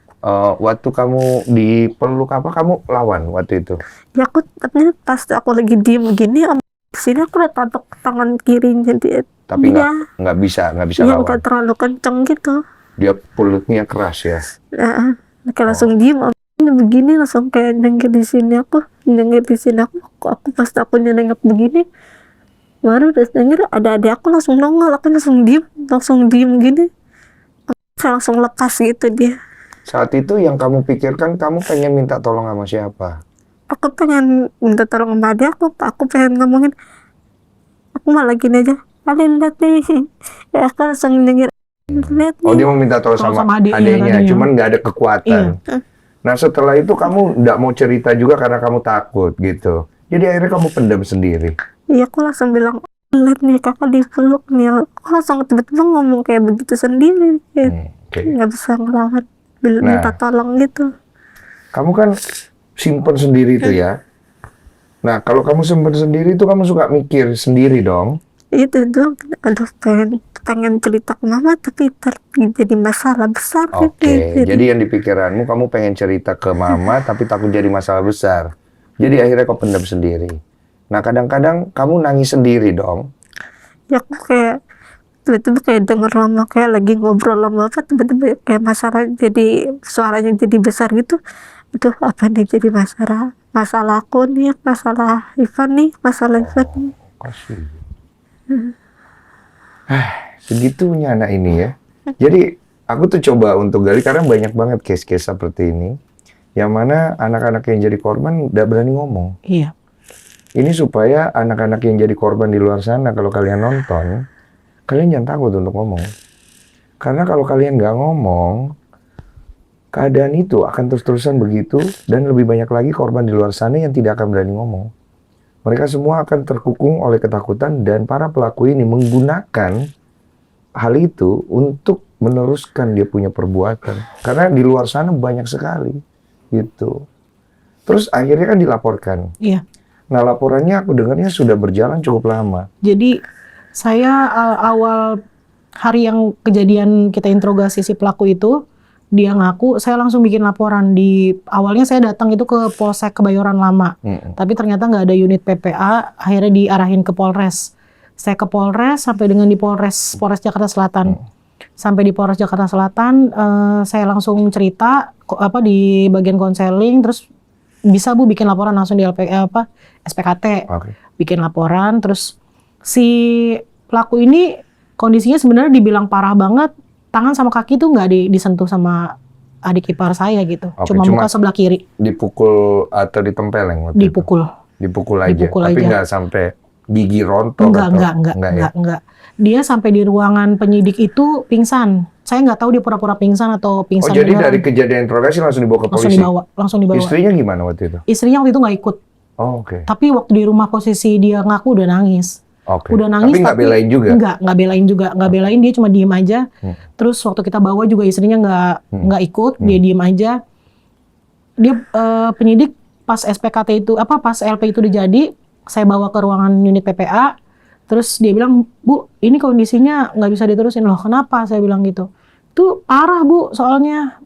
Waktu kamu dipeluk apa kamu lawan waktu itu? Ya aku ternyata pas aku lagi diem begini, om sini aku udah tampuk tangan kirinya dia. Tapi Dia nggak bisa ya lawan. bukan terlalu kenceng gitu. Dia peluknya keras ya. Nah, kayak langsung diem, om ini begini langsung kayak nengir di sini aku pas aku nengok begini, baru udah nengir ada adik aku langsung nongol, aku langsung diem gini, kayak langsung lepas gitu dia. Saat itu yang kamu pikirkan kamu pengen minta tolong sama siapa? Aku pengen minta tolong sama adik aku pengen ngomongin, aku malah gini aja, kalian lihat nih, ya aku langsung nengir, lihat Oh, nih. dia mau minta tolong Tolong sama sama adiknya adiknya, tadinya. cuman nggak ada kekuatan. Iya. Nah, setelah itu kamu nggak mau cerita juga karena kamu takut gitu. Jadi akhirnya kamu pendam sendiri. Iya, aku langsung bilang, lihat nih kakak dipeluk nih, aku langsung tiba-tiba ngomong kayak begitu sendiri, kayak Oke. nggak bisa ngelawan, minta Nah. tolong gitu. Kamu kan simpen sendiri itu ya. Nah, kalau kamu simpen sendiri itu kamu suka mikir sendiri dong. Itu doang, aduh pengen cerita ke mama tapi jadi masalah besar. Oke, jadi yang di pikiranmu kamu pengen cerita ke mama tapi takut jadi masalah besar. Jadi akhirnya kau pendam sendiri. Nah, kadang-kadang kamu nangis sendiri dong. Ya aku kayak tiba-tiba kayak denger lama kayak lagi ngobrol lama apa tiba-tiba kayak masalah jadi suaranya jadi besar gitu. Aduh, apa nih jadi masalah aku nih, masalah Ivan nih, masalah Ivan nih. Kasih. Segitunya anak ini ya. Jadi aku tuh coba untuk gali karena banyak banget case-case seperti ini. Yang mana anak-anak yang jadi korban nggak berani ngomong. Iya. Ini supaya anak-anak yang jadi korban di luar sana kalau kalian nonton, kalian jangan takut untuk ngomong. Karena kalau kalian nggak ngomong, keadaan itu akan terus-terusan begitu dan lebih banyak lagi korban di luar sana yang tidak akan berani ngomong. Mereka semua akan terkukung oleh ketakutan dan para pelaku ini menggunakan hal itu untuk meneruskan dia punya perbuatan. Karena di luar sana banyak sekali gitu. Terus akhirnya kan dilaporkan. Iya. Nah, laporannya aku dengarnya sudah berjalan cukup lama. Jadi saya awal hari yang kejadian kita interogasi si pelaku itu, dia ngaku, saya langsung bikin laporan. Awalnya saya datang itu ke Polsek Kebayoran Lama, tapi ternyata nggak ada unit PPA, akhirnya diarahin ke Polres. Saya ke Polres sampai dengan di Polres Jakarta Selatan. Sampai di Polres Jakarta Selatan, saya langsung cerita di bagian konseling, terus bisa Bu bikin laporan langsung di SPKT. Okay. Bikin laporan, terus si pelaku ini kondisinya sebenarnya dibilang parah banget. Tangan sama kaki tuh nggak disentuh sama adik ipar saya gitu. Oke, Cuma muka sebelah kiri. Dipukul atau ditempeleng waktu Dipukul. itu? Dipukul aja. Dipukul Tapi aja. nggak sampai gigi rontok Enggak. Dia sampai di ruangan penyidik itu pingsan. Saya nggak tahu dia pura-pura pingsan atau pingsan. Oh, jadi beneran. dari kejadian interogasi langsung dibawa ke polisi? Langsung dibawa. Istrinya gimana waktu itu? Istrinya waktu itu nggak ikut. Oh, oke. Tapi waktu di rumah posisi dia ngaku udah nangis. Oke. Udah nangis tapi nggak belain juga? Nggak belain juga. Nggak belain, dia cuma diem aja. Terus waktu kita bawa juga istrinya nggak ikut, dia diem aja. Dia penyidik pas SPKT itu, pas LP itu udah jadi, saya bawa ke ruangan unit PPA. Terus dia bilang, Bu, ini kondisinya nggak bisa diterusin. Loh, kenapa? Saya bilang gitu. Itu parah, Bu, soalnya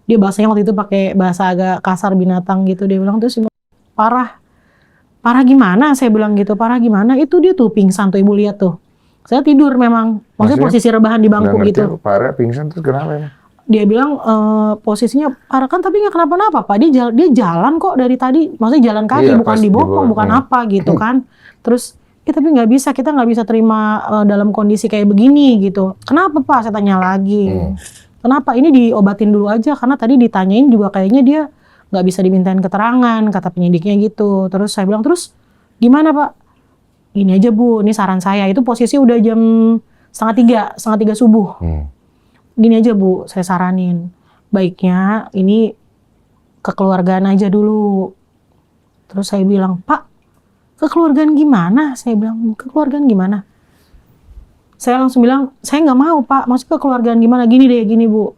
dia bahasanya waktu itu pakai bahasa agak kasar binatang gitu. Dia bilang tuh parah. Parah gimana? Saya bilang gitu, parah gimana? Itu dia tuh pingsan tuh, Ibu lihat tuh. Saya tidur memang, maksudnya posisi rebahan di bangku nggak ngerti gitu. aku, parah pingsan terus kenapa ya? Dia bilang posisinya parah kan, tapi nggak kenapa-napa Pak. Dia jalan kok dari tadi, maksudnya jalan kaki, Iya, bukan pas dibopong, dibawa. bukan apa gitu kan. Terus Tapi nggak bisa, kita nggak bisa terima dalam kondisi kayak begini gitu. Kenapa Pak? Saya tanya lagi. Kenapa? Ini diobatin dulu aja, karena tadi ditanyain juga kayaknya dia nggak bisa dimintain keterangan, kata penyidiknya gitu. Terus saya bilang, terus gimana Pak? Ini aja Bu, ini saran saya. Itu posisi udah jam setengah tiga subuh. Gini aja Bu, saya saranin. Baiknya ini kekeluargaan aja dulu. Terus saya bilang, Pak, kekeluargaan gimana? Saya bilang, kekeluargaan gimana? Saya langsung bilang, saya nggak mau Pak, maksudnya kekeluargaan gimana? Gini deh, gini Bu.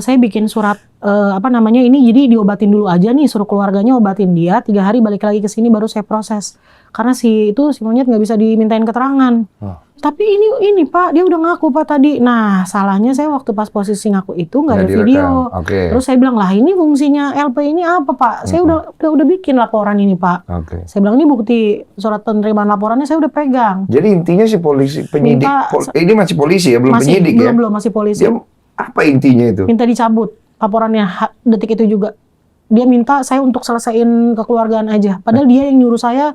Saya bikin surat, ini jadi diobatin dulu aja nih, suruh keluarganya obatin dia, 3 hari balik lagi ke sini baru saya proses. Karena si monyet nggak bisa dimintain keterangan. Tapi ini Pak, dia udah ngaku Pak tadi. Nah, salahnya saya waktu pas posisi ngaku itu nggak ada video. Terus saya bilang, lah ini fungsinya LP ini apa Pak? Saya udah bikin laporan ini Pak. Saya bilang, ini bukti surat penerimaan laporannya saya udah pegang. Jadi intinya si polisi, penyidik, ini masih polisi ya, belum penyidik ya? Belum, masih polisi. Dia, apa intinya itu? Minta dicabut laporannya detik itu juga. Dia minta saya untuk selesaiin kekeluargaan aja. Padahal dia yang nyuruh saya.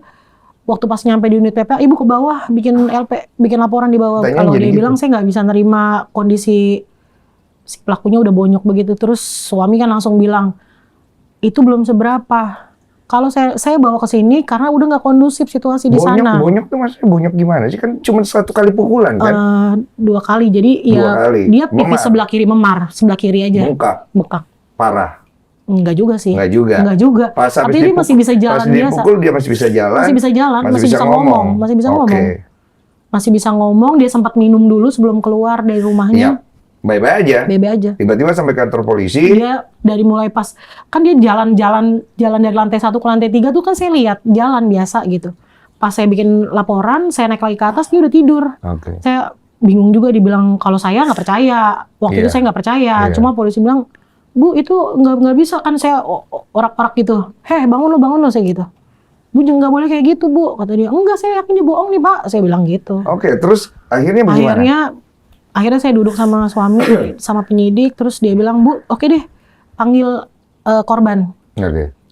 Waktu pas nyampe di unit PPA, ibu ke bawah bikin LP, bikin laporan di bawah. Kalau dia bilang saya nggak bisa nerima kondisi si pelakunya udah bonyok begitu. Terus suami kan langsung bilang, itu belum seberapa. Kalau saya bawa ke sini karena udah nggak kondusif situasi di sana. Bonyok tuh maksudnya bonyok gimana sih? Kan cuma 1 kali pukulan kan? 2 kali. Jadi ya dia pipis sebelah kiri memar, sebelah kiri aja. Bengkak. Parah. Enggak juga sih. Enggak juga. Tapi dia masih bisa jalan biasa. Pas dipukul dia masih bisa jalan. Masih bisa jalan, masih bisa ngomong. Masih bisa ngomong, dia sempat minum dulu sebelum keluar dari rumahnya. Baik-baik aja. Tiba-tiba sampai kantor polisi. Dia dari mulai pas, kan dia jalan dari lantai 1 ke lantai 3 tuh kan saya lihat jalan biasa gitu. Pas saya bikin laporan, saya naik lagi ke atas, dia udah tidur. Saya bingung juga, dibilang kalau saya nggak percaya. Waktu itu saya nggak percaya, cuma polisi bilang, Bu, itu nggak bisa kan, saya orak-orak gitu. Bangun lo, saya gitu. Bu, nggak boleh kayak gitu, Bu. Kata dia, enggak, saya yakin dia bohong nih, Pak. Saya bilang gitu. Terus akhirnya bagaimana? Akhirnya saya duduk sama suami, sama penyidik, terus dia bilang, Bu, oke deh, panggil korban.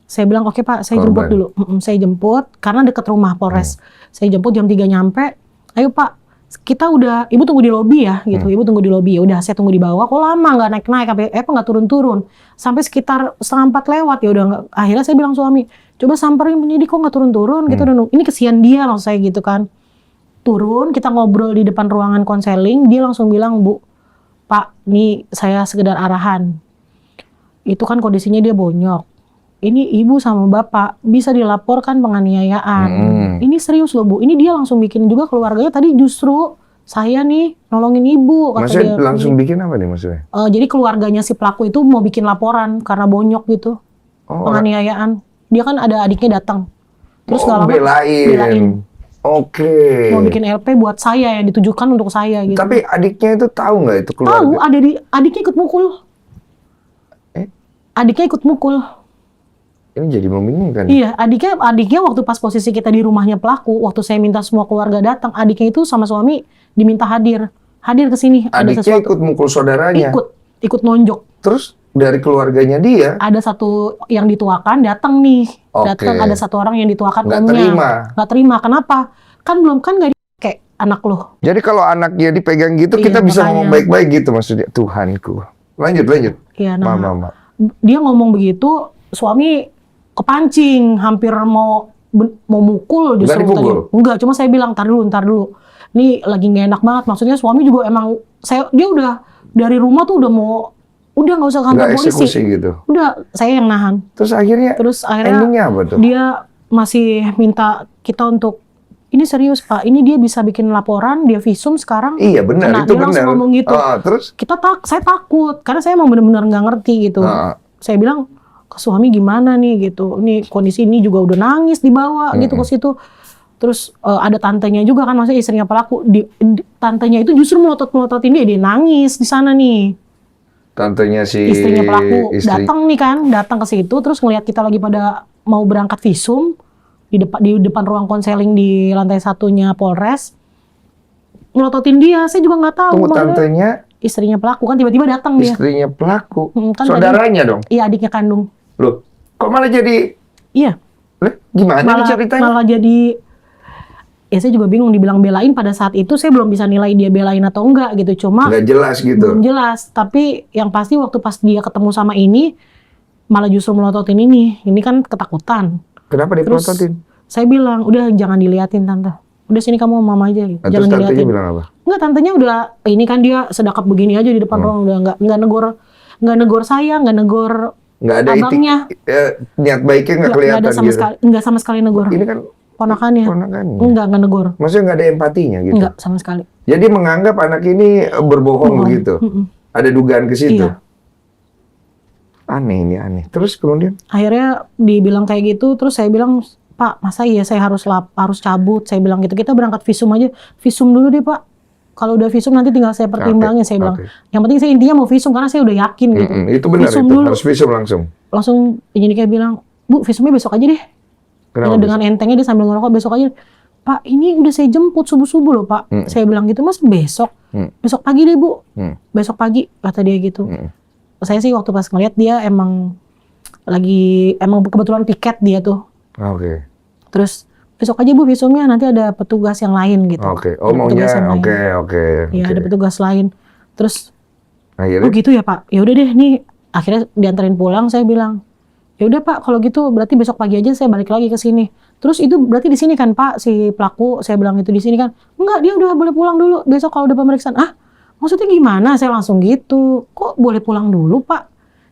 Saya bilang, oke Pak, saya jemput dulu. Saya jemput, karena deket rumah Polres. Saya jemput jam 3 nyampe, ayo Pak, kita udah, Ibu tunggu di lobi ya, gitu. Ibu tunggu di lobi, ya udah saya tunggu di bawah. Kok lama nggak naik-naik, nggak turun-turun, sampai sekitar 3:30 lewat. Ya udah, akhirnya saya bilang suami, coba samperin penyidik kok nggak turun-turun, gitu. Ini kesian dia loh saya gitu kan. Turun, kita ngobrol di depan ruangan konseling, dia langsung bilang, Bu, Pak, nih saya sekedar arahan. Itu kan kondisinya dia bonyok. Ini ibu sama bapak bisa dilaporkan penganiayaan. Ini serius loh Bu. Ini dia langsung bikin juga keluarganya. Tadi justru saya nih nolongin ibu. Maksudnya langsung bikin apa nih maksudnya? Jadi keluarganya si pelaku itu mau bikin laporan karena bonyok gitu. Penganiayaan. Dia kan ada adiknya datang. Terus nggak lama belain. Mau bikin LP buat saya, yang ditujukan untuk saya gitu. Tapi adiknya itu tahu nggak itu keluarga? Tahu, adiknya ikut mukul. Adiknya ikut mukul. Ini jadi membingungkan. Iya, adiknya waktu pas posisi kita di rumahnya pelaku, waktu saya minta semua keluarga datang, adiknya itu sama suami diminta hadir ke sini. Adiknya ikut mukul saudaranya? Ikut nonjok. Terus dari keluarganya dia? Ada satu yang dituakan datang nih. Datang ada satu orang yang dituakan omnya. Nggak terima. Kenapa? Kan nggak kayak anak lo. Jadi kalau anaknya dipegang gitu, kita bisa ngomong baik-baik gitu maksudnya. Tuhanku. Lanjut. Iya, Mama. Dia ngomong begitu, suami kepancing, hampir mau mukul justru. Enggak, cuma saya bilang ntar dulu. Ini lagi nggak enak banget. Maksudnya suami juga emang dia udah dari rumah tuh udah nggak usah kantor polisi. Gitu. Udah, saya yang nahan. Terus akhirnya endingnya apa tuh? Dia masih minta kita untuk, ini serius Pak, ini dia bisa bikin laporan, dia visum sekarang. Iya benar, itu dia langsung ngomong gitu. Terus? Saya takut, karena saya emang benar-benar nggak ngerti gitu. Saya bilang, ke suami gimana nih gitu, ini kondisi ini juga udah nangis dibawa gitu ke situ. Terus ada tantenya juga kan, maksudnya istrinya pelaku, tantenya itu justru melotot-melototin dia nangis di sana nih. Tantenya istrinya pelaku datang ke situ, terus ngelihat kita lagi pada mau berangkat visum di depan ruang konseling di lantai 1-nya Polres, melototin dia. Saya juga nggak tahu. Tantenya istrinya pelaku kan tiba-tiba datang dia. Istrinya pelaku, kan saudaranya dong? Iya, adiknya kandung. Loh, kok malah jadi? Iya. Gimana ceritanya? Malah jadi ya saya juga bingung dibilang belain pada saat itu saya belum bisa nilai dia belain atau enggak gitu. Cuma Nggak jelas gitu. belum jelas. Tapi yang pasti waktu pas dia ketemu sama ini malah justru melototin ini. Ini kan ketakutan. Kenapa Terus dipelototin? saya bilang, udah jangan diliatin tante. Udah sini kamu sama mama aja gitu. Terus Jangan tantenya diliatin. bilang apa? Enggak, tantenya udah ini kan dia sedekap begini aja di depan ruang, udah enggak negor saya, enggak negor Nggak ada abangnya. niat baiknya nggak kelihatan ada sama gitu. sekali, enggak sama sekali negor. Ini kan Ponakannya. ponakannya. Enggak negor. Maksudnya nggak ada empatinya gitu. Enggak sama sekali. Jadi menganggap anak ini berbohong Bohong. begitu. Mm-mm. Ada dugaan ke situ. Iya. Aneh ini aneh. Terus kemudian Akhirnya dibilang kayak gitu, terus saya bilang, Pak, masa iya saya harus cabut? Saya bilang gitu, kita berangkat visum aja. Visum dulu deh Pak. Kalau udah visum nanti tinggal saya pertimbangin, saya bilang. Oke. Yang penting saya intinya mau visum karena saya udah yakin gitu. Itu benar Visum itu. dulu. Harus visum langsung. Langsung penyidik kayak bilang, Bu, visumnya besok aja deh. Kenapa? Dengan entengnya dia sambil ngerokok, besok aja. Pak, ini udah saya jemput subuh-subuh loh Pak. Saya bilang gitu, Mas besok. Besok pagi deh Bu. Besok pagi, kata dia gitu. Saya sih waktu pas ngeliat dia emang kebetulan piket dia tuh. Oke. Terus besok aja Bu visumnya, nanti ada petugas yang lain gitu. Oke. Oh Ada maunya petugas yang lain. oke. Iya, ada petugas lain. Terus, Akhirnya oh gitu ya Pak. Ya udah deh, nih akhirnya dianterin pulang. Saya bilang, ya udah Pak, kalau gitu berarti besok pagi aja saya balik lagi ke sini. Terus itu berarti di sini kan Pak si pelaku? Saya bilang itu di sini kan? Enggak, dia udah boleh pulang dulu. Besok kalau udah pemeriksaan. Ah, maksudnya gimana? Saya langsung gitu. Kok boleh pulang dulu Pak?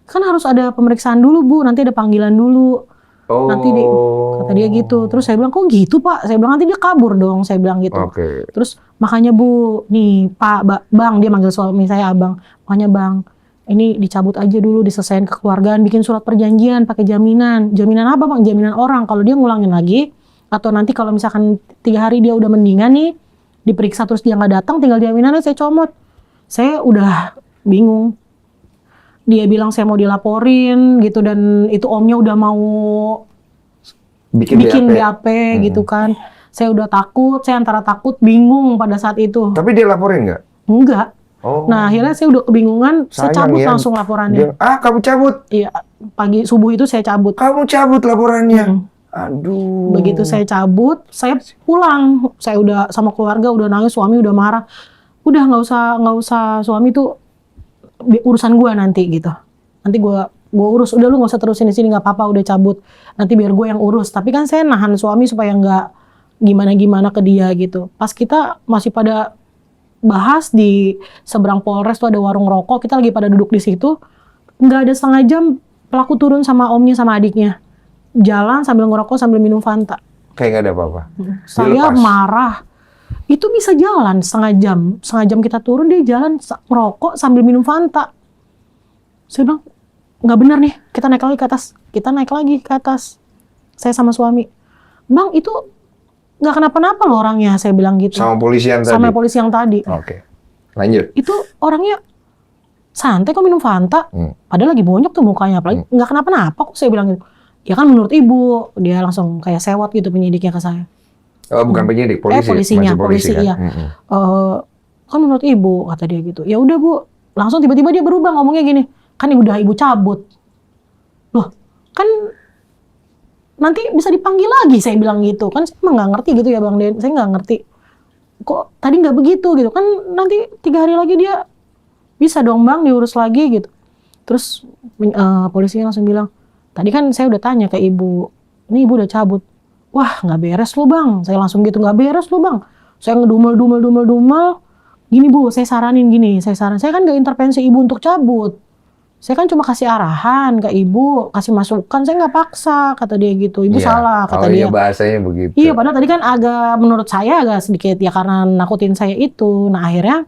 Kan harus ada pemeriksaan dulu Bu. Nanti ada panggilan dulu. Nanti kata dia gitu. Terus saya bilang, kok gitu Pak? Saya bilang nanti dia kabur dong. Saya bilang gitu. Oke. Terus makanya Bu, nih Pak, Bang, dia manggil suami saya Abang. Makanya Bang, ini dicabut aja dulu, diselesain kekeluargaan, bikin surat perjanjian, pakai jaminan. Jaminan apa Bang? Jaminan orang. Kalau dia ngulangin lagi, atau nanti kalau misalkan 3 hari dia udah mendingan nih, diperiksa terus dia nggak datang, tinggal jaminannya saya comot. Saya udah bingung. Dia bilang saya mau dilaporin gitu, dan itu omnya udah mau bikin BAP gitu kan. Saya udah takut, saya antara takut, bingung pada saat itu. Tapi dia laporin nggak? Enggak. Oh. Nah akhirnya saya udah kebingungan, saya Sayang cabut ya. langsung laporannya. Kamu cabut? Iya, pagi subuh itu saya cabut. Kamu cabut laporannya? Aduh. Begitu saya cabut, saya pulang. Saya udah sama keluarga, udah nangis, suami udah marah. Udah nggak usah suami tuh urusan gua nanti gitu. Nanti gua urus. Udah lu nggak usah terusin di sini, nggak apa-apa, udah cabut. Nanti biar gue yang urus. Tapi kan saya nahan suami supaya nggak gimana-gimana ke dia gitu. Pas kita masih pada bahas di seberang Polres tuh ada warung rokok, kita lagi pada duduk di situ, nggak ada setengah jam pelaku turun sama omnya sama adiknya, jalan sambil ngerokok sambil minum Fanta. Kayak nggak ada apa-apa. Saya Dilepas. marah. Itu bisa jalan setengah jam kita turun, dia jalan ngerokok sambil minum Fanta. Saya bilang, nggak benar nih, kita naik lagi ke atas. Saya sama suami, Bang itu nggak kenapa-napa loh orangnya, saya bilang gitu. Sama polisi yang tadi? Sama polisi yang tadi. Oke. Lanjut. Itu orangnya santai kok minum Fanta. Padahal lagi bonyok tuh mukanya. Apalagi nggak kenapa-napa kok, saya bilang gitu. Ya kan menurut ibu. Dia langsung kayak sewot gitu penyidiknya ke saya. Oh, bukan penyidik, polisi. Polisinya, Masih polisi kan? iya. Kan menurut ibu, kata dia gitu. Ya udah Bu. Langsung tiba-tiba dia berubah ngomongnya gini. Kan udah ibu cabut. Loh, kan nanti bisa dipanggil lagi, saya bilang gitu. Kan saya emang nggak ngerti gitu ya Bang Den. Saya nggak ngerti. Kok tadi nggak begitu gitu. Kan nanti 3 hari lagi dia bisa dong Bang diurus lagi gitu. Terus polisinya langsung bilang, tadi kan saya udah tanya ke ibu. Ini ibu udah cabut. Wah nggak beres lo Bang. Saya langsung gitu, nggak beres lo Bang. Saya ngedumel. Gini Bu, saya saranin gini. Saya kan nggak intervensi ibu untuk cabut. Saya kan cuma kasih arahan ke ibu, kasih masukan, saya nggak paksa, kata dia gitu. Ibu salah, kata dia. Iya, bahasanya begitu. Iya, padahal tadi kan menurut saya agak sedikit ya karena nakutin saya itu. Nah akhirnya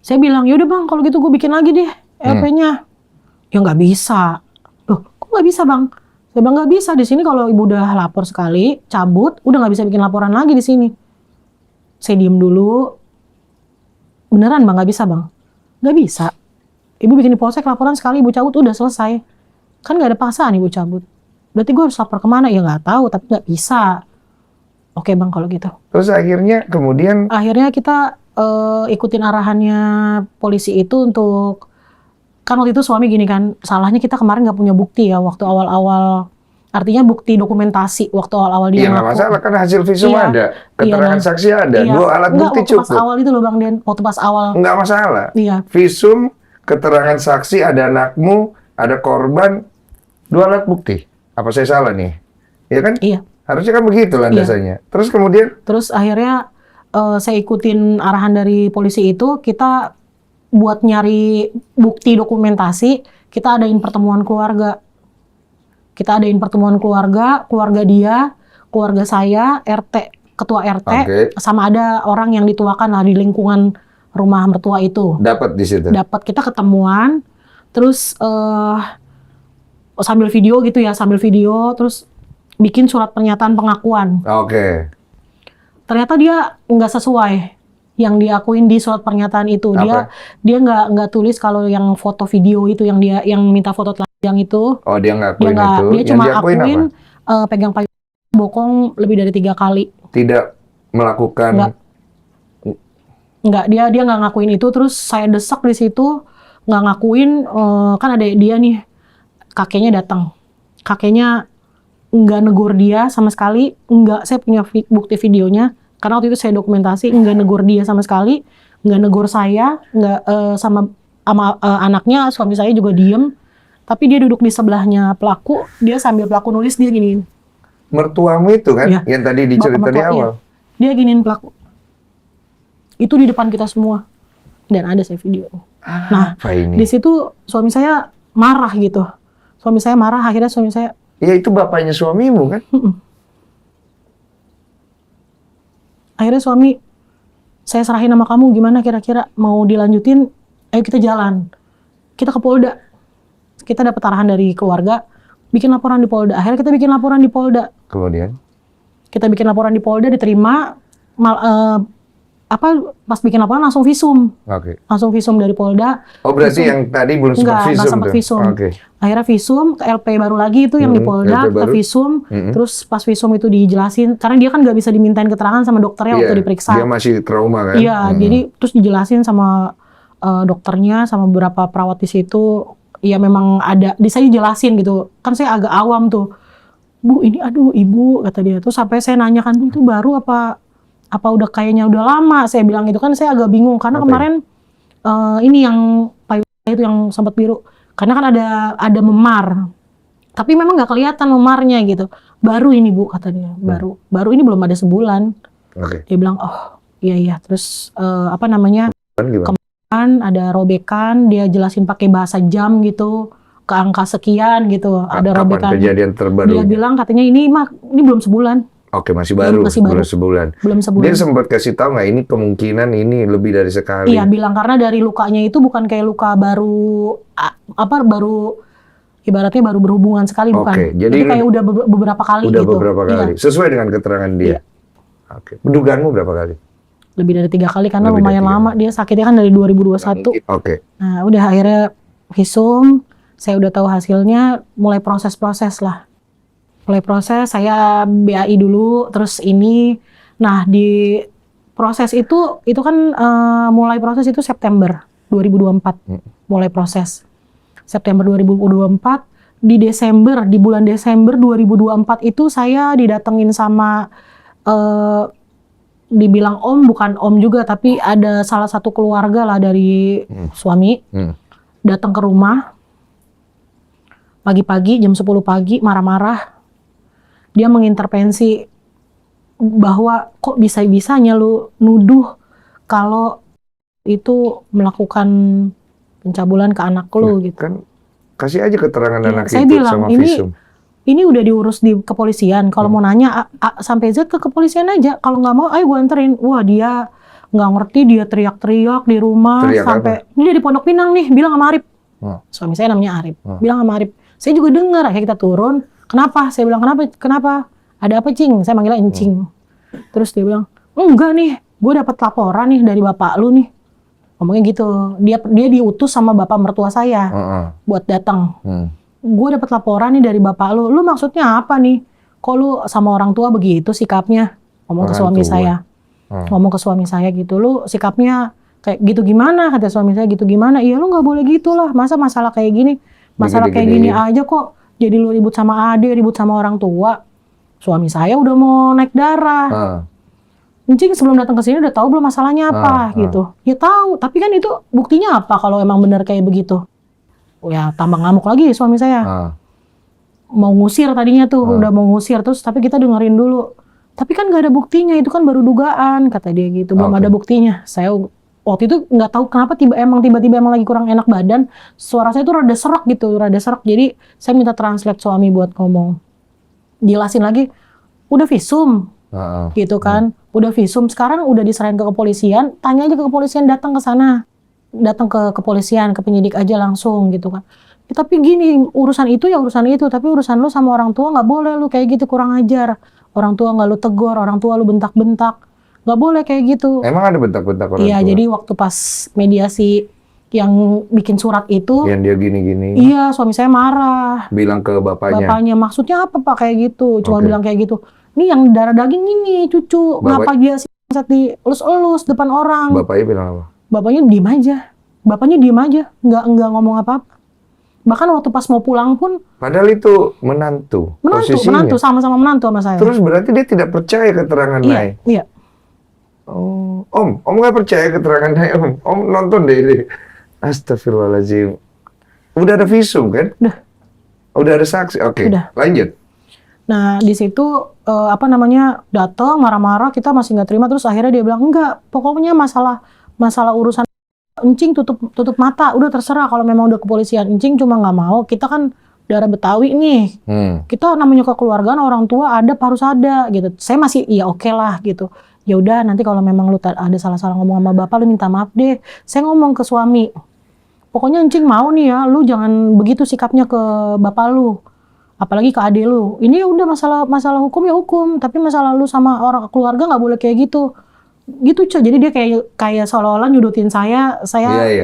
saya bilang, yaudah Bang, kalau gitu gue bikin lagi deh LP-nya. Ya nggak bisa. Loh, kok nggak bisa Bang? Saya bilang nggak bisa, di sini kalau ibu udah lapor sekali, cabut, udah nggak bisa bikin laporan lagi di sini. Saya diem dulu. Beneran Bang, nggak bisa Bang? Nggak bisa. Ibu bikin di polsek laporan sekali, ibu cabut udah selesai. Kan nggak ada paksaan ibu cabut. Berarti gue harus lapor kemana? Ya nggak tahu, tapi nggak bisa. Oke Bang kalau gitu. Terus akhirnya kemudian? Akhirnya kita ikutin arahannya polisi itu untuk, kan waktu itu suami gini kan, salahnya kita kemarin nggak punya bukti ya waktu awal-awal Artinya bukti dokumentasi waktu awal-awal dia Iya nggak ngaku. masalah kan hasil visum Iya. ada, keterangan nah. saksi ada, Iya. 2 alat Enggak, bukti waktu pas cukup. awal itu loh Bang Den, waktu pas awal. Nggak masalah. Iya. Visum, keterangan saksi, ada anakmu, ada korban, 2 alat bukti. Apa saya salah nih? Ya kan? Iya. Harusnya kan begitu landasannya. Terus kemudian, Terus akhirnya saya ikutin arahan dari polisi itu, kita buat nyari bukti dokumentasi, kita adain pertemuan keluarga. Kita adain pertemuan keluarga dia, keluarga saya, RT, ketua RT, Oke. sama ada orang yang dituakan lah di lingkungan rumah mertua itu. dapat di situ. Dapat kita ketemuan, terus sambil video gitu ya, terus bikin surat pernyataan pengakuan. Oke. Ternyata dia nggak sesuai yang diakuin di surat pernyataan itu. Apa? Dia nggak tulis kalau yang foto video itu yang minta foto telanjang itu. Oh dia Dia ngakuin nggak, itu. dia Yang cuma diakuin akuin apa? pegang payung bokong lebih dari 3 kali. Tidak melakukan. Nggak, dia nggak ngakuin itu. Terus saya desak di situ, nggak ngakuin. Kan ada dia nih, kakeknya datang. Kakeknya nggak negur dia sama sekali. Nggak, saya punya bukti videonya. Karena waktu itu saya dokumentasi, nggak negur dia sama sekali, nggak negur saya, nggak sama anaknya, suami saya juga diem. Tapi dia duduk di sebelahnya pelaku, dia sambil pelaku nulis, dia giniin. Mertuamu itu kan, Iya. yang tadi dicerita Bapak di mertua, awal. iya. Dia giniin pelaku. Itu di depan kita semua. Dan ada saya video. Nah, Apa ini? di situ suami saya marah gitu. Suami saya marah, akhirnya suami saya, Ya itu bapaknya suamimu kan? akhirnya suami, saya serahin sama kamu, gimana kira-kira mau dilanjutin, ayo kita jalan. Kita ke Polda. Kita dapat arahan dari keluarga, bikin laporan di Polda. Akhirnya kita bikin laporan di Polda. Kemudian? Kita bikin laporan di Polda, diterima. Pas bikin laporan langsung visum. Oke. Langsung visum dari Polda. Oh berarti Visum. yang tadi belum sempat Enggak visum sempat tuh? visum. Oke. Akhirnya visum, ke LP baru lagi itu yang di Polda, LP kita baru. visum. Terus pas visum itu dijelasin, karena dia kan nggak bisa dimintain keterangan sama dokternya waktu Iya, diperiksa. dia masih trauma kan? Iya, jadi terus dijelasin sama dokternya, sama beberapa perawat di situ. Ya memang ada, saya jelasin gitu. Kan saya agak awam tuh. Bu, ini aduh ibu, kata dia. Terus sampai saya nanyakan, Bu itu baru apa udah kayaknya udah lama? Saya bilang gitu kan, saya agak bingung. Karena Apa kemarin ini yang payung itu yang sempat biru. Karena kan ada memar. Tapi memang nggak kelihatan memarnya gitu. Baru ini Bu, kata dia. Baru ini belum ada sebulan. Oke. Dia bilang, oh iya. Terus apa namanya? Kan gimana? Ada robekan, dia jelasin pakai bahasa jam gitu, ke angka sekian gitu, ada Kapan robekan. kejadian terbaru? Dia bilang katanya ini belum sebulan, Oke, masih baru. Masih baru. Belum sebulan. Dia belum sebulan. sempat kasih tahu nggak ini kemungkinan ini lebih dari sekali? Iya, bilang karena dari lukanya itu bukan kayak luka baru ibaratnya baru berhubungan sekali, bukan. Oke, jadi kayak udah beberapa kali Udah gitu. beberapa kali. Iya, Sesuai dengan keterangan dia. Iya. Oke. Dugaanmu berapa kali? lebih dari 3 kali karena Lebih dari lumayan 3 lama, dia sakitnya kan dari 2021. Oke. Nah, udah akhirnya visum, saya udah tahu hasilnya, mulai proses-proses lah. Mulai proses, saya BAI dulu, terus ini. Nah, di proses itu kan mulai proses itu September 2024. Mulai proses. September 2024, di bulan Desember 2024 itu saya didatengin sama dibilang om, bukan om juga, tapi ada salah satu keluarga lah dari suami datang ke rumah pagi-pagi jam 10 pagi marah-marah. Dia mengintervensi bahwa kok bisa-bisanya lu nuduh kalau itu melakukan pencabulan ke anak lu gitu. Kan kasih aja keterangan Iya, anak saya itu bilang, sama ini visum. Ini udah diurus di kepolisian. Kalau mau nanya A sampai Z ke kepolisian aja. Kalau nggak mau, ayo gue anterin. Wah, dia nggak ngerti, dia teriak-teriak di rumah. Teriak sampai ini dari Pondok Pinang nih, bilang sama Arif. Suami saya namanya Arif. Bilang sama Arif. Saya juga dengar, akhirnya kita turun. Kenapa? Saya bilang, kenapa? Ada apa, Cing? Saya manggilnya Encing. Terus dia bilang, enggak nih, gue dapat laporan nih dari bapak lu nih. Ngomongnya gitu. Dia diutus sama bapak mertua saya buat datang. Gue dapat laporan nih dari bapak lu. Lu maksudnya apa nih? Kok lu sama orang tua begitu sikapnya? Ngomong ke suami saya. Ngomong ke suami saya gitu. Lu sikapnya kayak gitu gimana? Kata suami saya, gitu gimana? Iya, lu nggak boleh gitu lah. Masa masalah kayak gini? Masalah kayak gini aja kok Jadi lu ribut sama adik, ribut sama orang tua. Suami saya udah mau naik darah. Encing sebelum datang ke sini udah tahu belum masalahnya apa gitu. Ya tahu, tapi kan itu buktinya apa kalau emang benar kayak begitu? Ya tambah ngamuk lagi suami saya. Mau ngusir tadinya tuh, udah mau ngusir terus tapi kita dengerin dulu. Tapi kan nggak ada buktinya, itu kan baru dugaan kata dia gitu. Belum ada buktinya. Saya waktu itu nggak tahu kenapa tiba-tiba emang lagi kurang enak badan. Suara saya tuh rada serak gitu, rada serak. Jadi saya minta translate suami buat ngomong. Jelasin lagi, udah visum. Gitu kan. Udah visum, sekarang udah diserahin ke kepolisian. Tanya aja ke kepolisian, datang ke sana. Datang ke kepolisian, ke penyidik aja langsung gitu kan. Ya, tapi gini, urusan itu ya urusan itu. Tapi urusan lu sama orang tua nggak boleh lu kayak gitu, kurang ajar. Orang tua nggak lu tegur, orang tua lu bentak-bentak. Nggak boleh kayak gitu. Emang ada bentak-bentak orang tua? Iya, jadi waktu pas mediasi yang bikin surat itu. Yang dia gini-gini? Iya, suami saya marah. Bilang ke bapaknya? Bapaknya, maksudnya apa Pak kayak gitu? Cuma bilang kayak gitu. Ini yang darah daging ini, cucu. Ngapa dia sih di elus-elus depan orang? Bapaknya bilang apa? Bapaknya diem aja. Bapaknya diem aja. Nggak ngomong apa-apa. Bahkan waktu pas mau pulang pun. Padahal itu menantu. Menantu, sama-sama menantu sama saya. Terus berarti dia tidak percaya keterangan Nay? Iya. Oh, Om nggak percaya keterangan Nay, Om. Om nonton deh ini. Astagfirullahaladzim. Udah ada visum kan? Udah ada saksi. Oke. Lanjut. Nah di situ datang marah-marah, kita masih nggak terima. Terus akhirnya dia bilang enggak. Pokoknya masalah urusan Encing tutup mata, udah terserah kalau memang udah kepolisian. Encing cuma nggak mau, kita kan darah Betawi nih. Kita namanya kekeluargaan, orang tua ada harus ada gitu. Saya masih ya oke lah gitu. Ya udah nanti kalau memang lu ada salah-salah ngomong sama bapak lu minta maaf deh. Saya ngomong ke suami. Pokoknya Encing mau nih ya, lu jangan begitu sikapnya ke bapak lu. Apalagi ke adik lu. Ini udah masalah hukum ya hukum, tapi masalah lu sama orang keluarga nggak boleh kayak gitu. Gitu Cok, jadi dia kayak seolah-olah nyudutin saya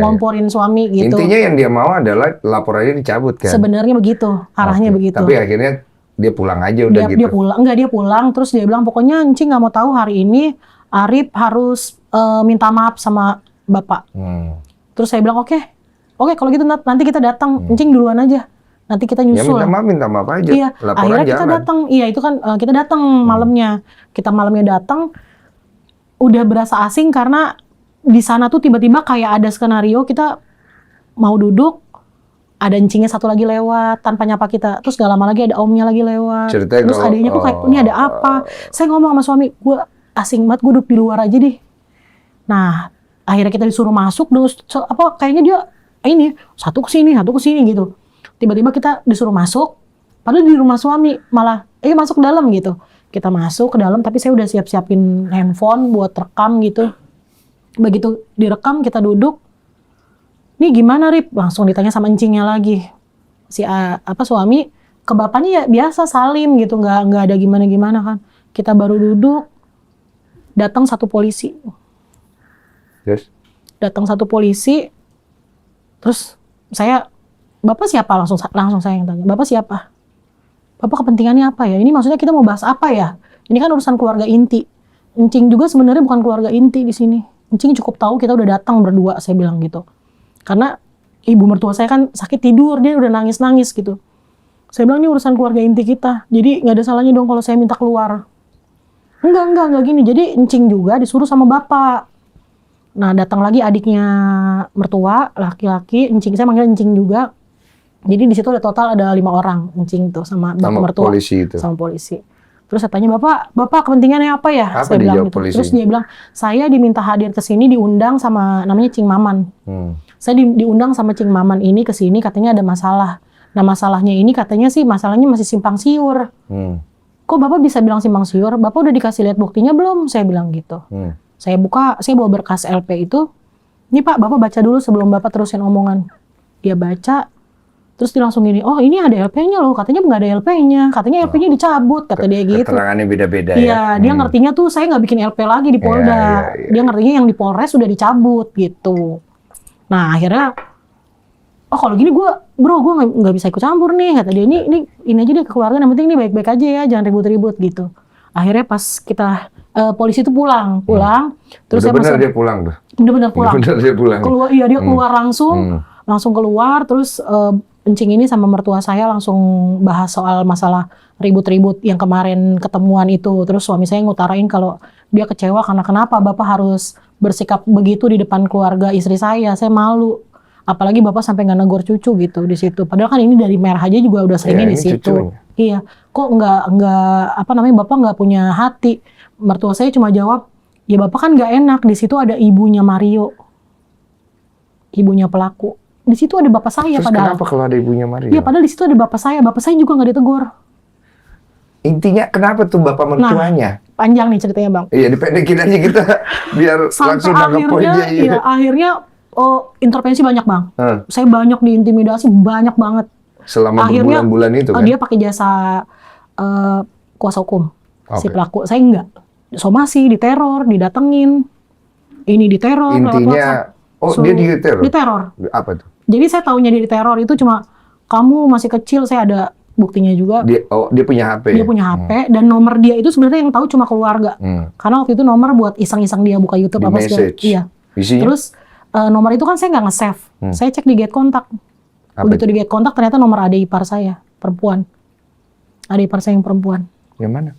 ngomporin suami gitu. Intinya yang dia mau adalah laporannya dicabut kan? Sebenarnya begitu, arahnya begitu. Tapi akhirnya dia pulang aja udah gitu? Dia pulang, terus dia bilang pokoknya Encing nggak mau tahu hari ini Arif harus minta maaf sama bapak. Terus saya bilang oke kalau gitu nanti kita datang, Encing duluan aja. Nanti kita nyusul. Ya minta maaf aja. Iya, akhirnya kita datang. Iya itu kan kita datang malamnya. Kita malamnya datang. Udah berasa asing karena di sana tuh tiba-tiba kayak ada skenario kita mau duduk, ada Encingnya satu lagi lewat tanpa nyapa kita, terus gak lama lagi ada omnya lagi lewat. Ceritanya terus adiknya kok kayak ini ada apa? Saya ngomong sama suami, gue asing banget, gue duduk di luar aja deh. Nah akhirnya kita disuruh masuk, kayaknya dia ini satu ke sini gitu. Tiba-tiba kita disuruh masuk, padahal di rumah suami malah masuk ke dalam gitu. Kita masuk ke dalam, tapi saya udah siap-siapin handphone buat rekam gitu. Begitu direkam, kita duduk. Nih gimana Rip? Langsung ditanya sama Encingnya lagi. Suami ke bapaknya ya biasa salim gitu, nggak ada gimana-gimana kan. Kita baru duduk, datang satu polisi. Datang satu polisi, terus Bapak siapa? Langsung saya yang tanya. Bapak siapa? Bapak kepentingannya apa ya? Ini maksudnya kita mau bahas apa ya? Ini kan urusan keluarga inti. Encing juga sebenarnya bukan keluarga inti di sini. Encing cukup tahu kita udah datang berdua, saya bilang gitu. Karena ibu mertua saya kan sakit tidur, dia udah nangis-nangis gitu. Saya bilang ini urusan keluarga inti kita. Jadi nggak ada salahnya dong kalau saya minta keluar. Enggak gini. Jadi Encing juga disuruh sama bapak. Nah datang lagi adiknya mertua, laki-laki. Encing, saya manggil Encing juga. Jadi di situ ada total 5 orang Encing tuh sama bapak mertua, sama polisi. Terus saya tanya bapak kepentingannya apa ya? Saya bilang gitu. Terus dia bilang saya diminta hadir ke sini, diundang sama namanya Cing Maman. Saya diundang sama Cing Maman ini ke sini, katanya ada masalah. Nah masalahnya ini katanya sih masalahnya masih simpang siur. Kok bapak bisa bilang simpang siur? Bapak udah dikasih lihat buktinya belum? Saya bilang gitu. Saya bawa berkas LP itu. Ini Pak, bapak baca dulu sebelum bapak terusin omongan. Dia baca. Terus dia langsung gini, oh ini ada LP-nya loh, katanya nggak ada LP-nya, katanya LP-nya dicabut, kata dia gitu. Keterangannya beda-beda ya? Iya, dia ngertinya tuh saya nggak bikin LP lagi di Polda, dia ngertinya yang di Polres sudah dicabut gitu. Nah akhirnya, kalau gini gue nggak bisa ikut campur nih, kata dia, ini aja deh keluarga, yang penting ini baik-baik aja ya, jangan ribut-ribut gitu. Akhirnya pas kita polisi itu pulang, terus bener dia pulang tuh? Bener-bener pulang. Bener dia pulang? Keluar, iya dia keluar langsung keluar, terus Encing ini sama mertua saya langsung bahas soal masalah ribut-ribut yang kemarin ketemuan itu. Terus suami saya ngutarain kalau dia kecewa karena kenapa Bapak harus bersikap begitu di depan keluarga istri saya malu. Apalagi Bapak sampai nggak negor cucu gitu di situ. Padahal kan ini dari merah aja juga udah seringnya di ini situ. cucunya. Iya, kok nggak Bapak nggak punya hati. Mertua saya cuma jawab, ya Bapak kan nggak enak, di situ ada ibunya Mario, ibunya pelaku. Di situ ada bapak saya. Terus padahal. kenapa kalau ada ibunya Mario? Iya, padahal di situ ada bapak saya juga nggak ditegur. Intinya kenapa tuh bapak mertuanya? Panjang nih ceritanya Bang. Iya, dipendekin aja kita biar Sampai langsung nangkep poinnya. Iya. akhirnya intervensi banyak Bang. Hah. Saya banyak diintimidasi, banyak banget. Selama Akhirnya, berbulan-bulan itu kan? Dia pakai jasa kuasa hukum si Oke. pelaku. Saya enggak. Somasi, diteror, didatengin. Ini diteror. lewat WhatsApp. Intinya, dia diteror? Diteror. Apa tuh? Jadi saya taunya dia diteror itu cuma kamu masih kecil, saya ada buktinya juga. Dia punya HP? Dia punya HP dan nomor dia itu sebenarnya yang tahu cuma keluarga. Karena waktu itu nomor buat iseng-iseng dia buka YouTube Di apa segala. message? Iya. Isinya? Terus nomor itu kan saya nggak nge-save. Saya cek di get kontak. Apa Begitu di get kontak ternyata nomor adik ipar saya, perempuan. Adik ipar saya yang perempuan. Yang mana?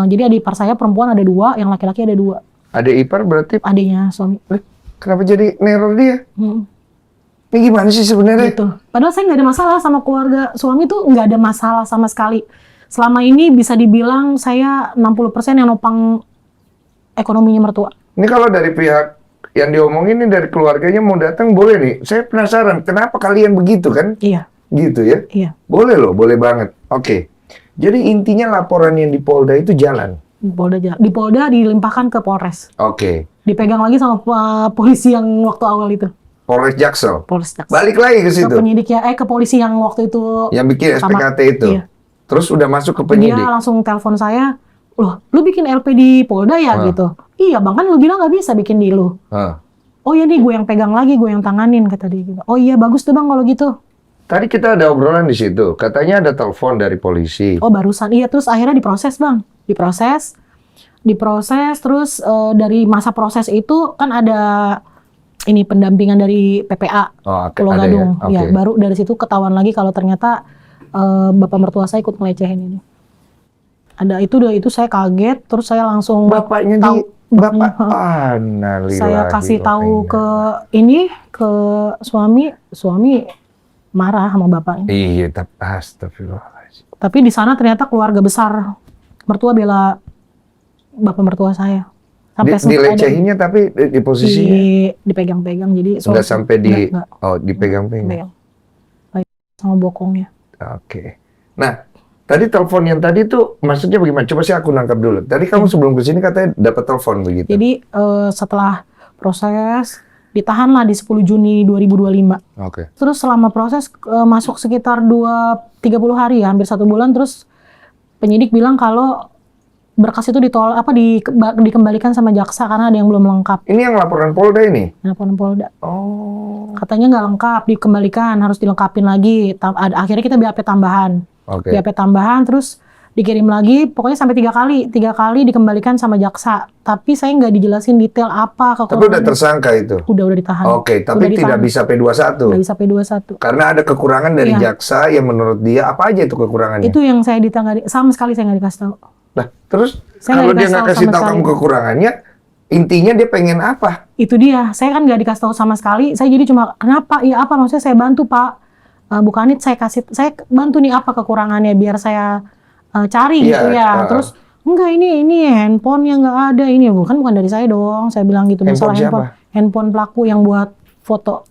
Jadi adik ipar saya perempuan ada 2, yang laki-laki ada 2. Adik ipar berarti? Adiknya suami. Kenapa jadi neror dia? Ini gimana sih sebenarnya? Gitu. Padahal saya nggak ada masalah sama keluarga suami tuh, nggak ada masalah sama sekali. Selama ini bisa dibilang saya 60% yang nopang ekonominya mertua. Ini kalau dari pihak yang diomongin ini dari keluarganya mau datang boleh nih. Saya penasaran kenapa kalian begitu kan? Iya. Gitu ya? Iya. Boleh loh, boleh banget. Oke. Jadi intinya laporan yang di Polda itu jalan. Di Polda dilimpahkan ke Polres. Oke. Dipegang lagi sama polisi yang waktu awal itu. Polres Jaksel. Polres Jaksel. Balik lagi ke situ. Ke penyidiknya, ke polisi yang waktu itu. Yang bikin pertama. SPKT itu. Iya. Terus udah masuk ke penyidik. Dia langsung telepon saya, loh, lu bikin LP di Polda ya gitu. Iya bang, kan lu bilang nggak bisa bikin di lu. Oh iya nih, gue yang pegang lagi, gue yang tanganin kata dia gitu. Oh iya bagus tuh bang kalau gitu. Tadi kita ada obrolan di situ. Katanya ada telepon dari polisi. Oh barusan, iya terus akhirnya diproses bang, diproses terus dari masa proses itu kan ada ini pendampingan dari PPA Pulau ada Gadung. ya? Ya, baru dari situ ketahuan lagi kalau ternyata bapak mertua saya ikut ngelecehin ini. Ada itu saya kaget, terus saya langsung Bapaknya tahu. Bapak Saya kasih tahu ke suami marah sama bapaknya. Iya, tapi astagfirullahaladzim. Tapi di sana ternyata keluarga besar mertua bela bapak mertua saya. Sampai Dilecehinnya tapi di posisinya dipegang-pegang, jadi sudah sampai dipegang-pegang. Baik sama bokongnya. Oke. Nah, tadi telepon yang tadi tuh maksudnya bagaimana? Coba sih aku nangkap dulu. Tadi kamu sebelum kesini katanya dapat telepon begitu. Jadi setelah proses ditahanlah di 10 Juni 2025. Oke. Terus selama proses masuk sekitar 30 hari ya, hampir 1 bulan, terus penyidik bilang kalau berkas itu dikembalikan sama jaksa karena ada yang belum lengkap. Ini yang laporan Polda ini? Laporan Polda. Oh. Katanya nggak lengkap, dikembalikan, harus dilengkapin lagi. Akhirnya kita BAP tambahan. Oke. BAP tambahan, terus dikirim lagi, pokoknya sampai 3 kali dikembalikan sama jaksa. Tapi saya nggak dijelasin detail apa kekurangan. Tapi udah tersangka itu? Udah ditahan. Oke, tapi tidak bisa P21? Nggak bisa P21. Karena ada kekurangan dari jaksa yang menurut dia, apa aja itu kekurangannya? Itu yang saya sama sekali saya nggak dikasih tahu. Nah, terus Saya kalau nggak dia dikasih nggak tahu kasih sama tahu kamu sekali. kekurangannya, intinya dia pengen apa? Itu dia, saya kan nggak dikasih tahu sama sekali. Saya jadi cuma, kenapa? Ya apa, maksudnya saya bantu Pak. Bukanit saya bantu nih apa kekurangannya biar saya cari gitu ya. Terus enggak ini handphone yang nggak ada ini bukan dari saya dong. Saya bilang gitu, masalah handphone pelaku yang buat foto.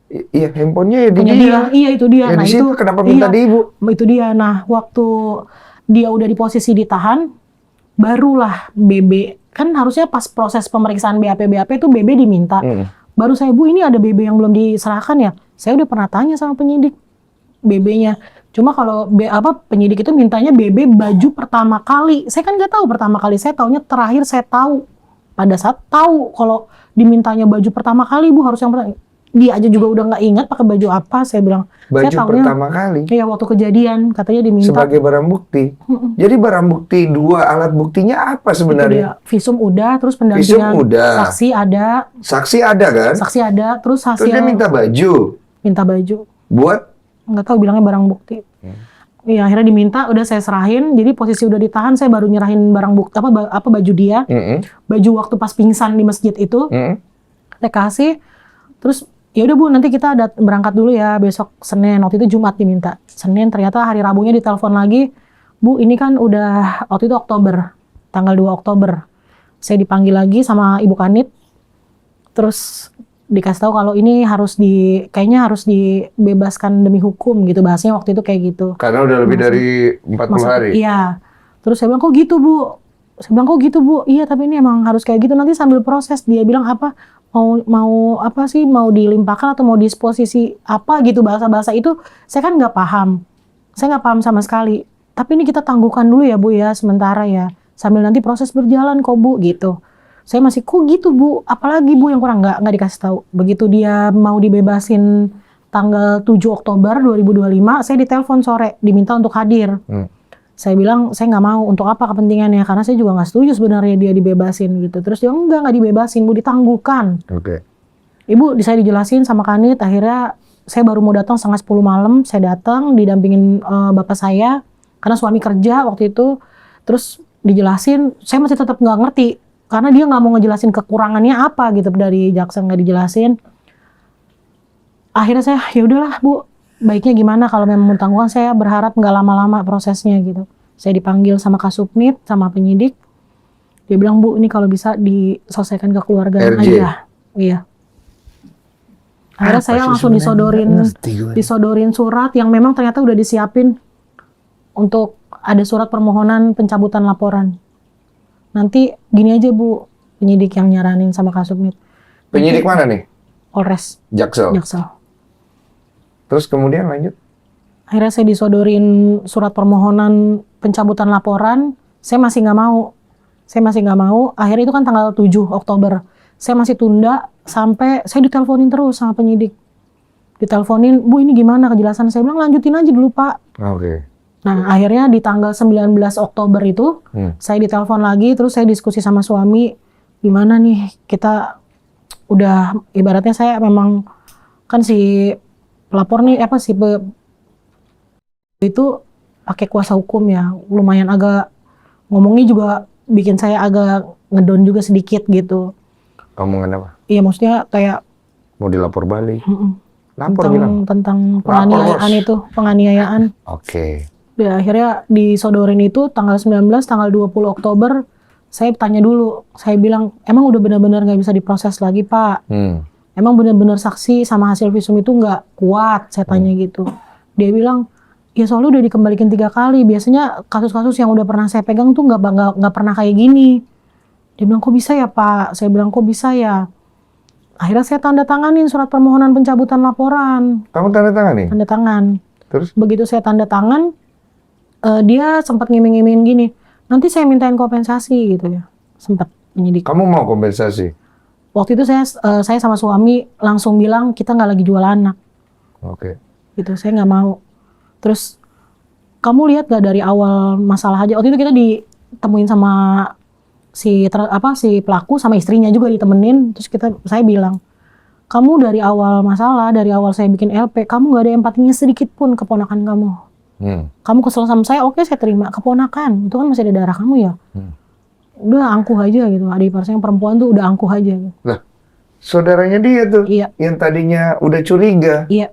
Iya, handphonenya ya Punya dia. Iya itu dia. Ya, nah di situ itu kenapa minta di ibu? Itu dia. Nah waktu dia udah di posisi ditahan, barulah BB kan harusnya pas proses pemeriksaan BAP itu BB diminta. Baru saya, Bu ini ada BB yang belum diserahkan ya. Saya udah pernah tanya sama penyidik BB-nya. Cuma kalau penyidik itu mintanya BB baju pertama kali. Saya kan nggak tahu pertama kali. Saya taunya terakhir saya tahu pada saat tahu kalau dimintanya baju pertama kali Bu harus yang pertama. Dia aja juga udah nggak ingat pakai baju apa. Saya bilang. Baju saya pertama kali? Iya waktu kejadian katanya diminta. Sebagai barang bukti. Jadi barang bukti 2 alat buktinya apa sebenarnya? Visum udah, terus pendampingan saksi ada. Saksi ada kan? Saksi ada, terus hasil. Terus dia minta baju. Minta baju. Buat nggak tahu bilangnya barang bukti. Iya, akhirnya diminta, udah saya serahin. Jadi posisi udah ditahan, saya baru nyerahin barang bukti apa baju dia, baju waktu pas pingsan di masjid itu, saya kasih. Terus ya udah Bu, nanti kita berangkat dulu ya besok Senin. Waktu itu Jumat diminta. Senin ternyata hari Rabunya ditelepon lagi, Bu ini kan udah waktu itu Oktober, tanggal 2 Oktober. Saya dipanggil lagi sama Ibu Kanit. Terus dikasih tahu kalau ini kayaknya harus dibebaskan demi hukum gitu, bahasanya waktu itu kayak gitu. Karena udah lebih dari 40 hari. Iya. Terus saya bilang, kok gitu Bu? Saya bilang, kok gitu Bu? Iya, tapi ini emang harus kayak gitu, nanti sambil proses. Dia bilang apa? Mau apa sih? Mau dilimpahkan atau mau disposisi apa gitu, bahasa-bahasa itu saya kan nggak paham. Saya nggak paham sama sekali. Tapi ini kita tangguhkan dulu ya Bu ya, sementara ya. Sambil nanti proses berjalan kok Bu gitu. Saya masih, kok gitu Bu? Apalagi Bu yang kurang? Nggak dikasih tahu. Begitu dia mau dibebasin tanggal 7 Oktober 2025, saya ditelepon sore, diminta untuk hadir. Saya bilang, saya nggak mau. Untuk apa kepentingannya? Karena saya juga nggak setuju sebenarnya dia dibebasin gitu. Terus dia, nggak dibebasin Bu, ditangguhkan. Ibu, saya dijelasin sama Kanit, akhirnya saya baru mau datang 9:30 malam, saya datang, didampingin bapak saya, karena suami kerja waktu itu. Terus dijelasin, saya masih tetap nggak ngerti. Karena dia nggak mau ngejelasin kekurangannya apa gitu dari jaksa, nggak dijelasin. Akhirnya saya, ya udahlah Bu, baiknya gimana kalau memang mentangguhkan, saya berharap nggak lama-lama prosesnya gitu. Saya dipanggil sama Kasubnit, sama penyidik. Dia bilang, Bu, ini kalau bisa diselesaikan ke keluarga aja. Iya. Akhirnya saya langsung disodorin surat yang memang ternyata udah disiapin untuk ada surat permohonan pencabutan laporan. Nanti gini aja Bu, penyidik yang nyaranin sama Kasubnit. Penyidik mana nih? Polres. Jaksel. Terus kemudian lanjut? Akhirnya saya disodorin surat permohonan pencabutan laporan. Saya masih nggak mau. Akhirnya itu kan tanggal 7 Oktober. Saya masih tunda sampai saya diteleponin terus sama penyidik. Diteleponin, Bu ini gimana kejelasan? Saya bilang lanjutin aja dulu Pak. Nah, akhirnya di tanggal 19 Oktober itu, saya ditelepon lagi, terus saya diskusi sama suami, gimana nih, kita udah, ibaratnya saya memang, kan si pelapor nih, itu pakai kuasa hukum ya, lumayan agak, ngomongnya juga bikin saya agak ngedon juga sedikit gitu. Omongan apa? Iya, maksudnya kayak, mau dilapor balik? Tentang penganiayaan itu, penganiayaan. Ya, akhirnya disodorin itu tanggal 19, tanggal 20 Oktober, saya tanya dulu. Saya bilang, emang udah benar-benar nggak bisa diproses lagi Pak? Emang benar-benar saksi sama hasil visum itu nggak kuat? Saya tanya gitu. Dia bilang, ya soalnya udah dikembalikan 3 kali. Biasanya kasus-kasus yang udah pernah saya pegang tuh nggak pernah kayak gini. Dia bilang, kok bisa ya Pak? Saya bilang, kok bisa ya? Akhirnya saya tanda tanganin surat permohonan pencabutan laporan. Kamu tanda tangan nih? Tanda tangan. Terus? Begitu saya tanda tangan, dia sempat ngiming-ngimingin gini, nanti saya mintain kompensasi gitu ya, sempat penyidik. Kamu mau kompensasi? Waktu itu saya sama suami langsung bilang kita nggak lagi jual anak. Gitu, saya nggak mau. Terus kamu lihat gak dari awal masalah aja, waktu itu kita ditemuin sama si pelaku sama istrinya juga ditemenin. Terus saya bilang, kamu dari awal masalah, dari awal saya bikin LP, kamu nggak ada empatinya sedikit pun keponakan kamu. Kamu kesel sama saya, oke saya terima. Keponakan, itu kan masih ada darah kamu ya. Udah angkuh aja gitu. Adik ipar saya yang perempuan tuh udah angkuh aja. Gitu. Lah, saudaranya dia tuh, iya, yang tadinya udah curiga. Iya.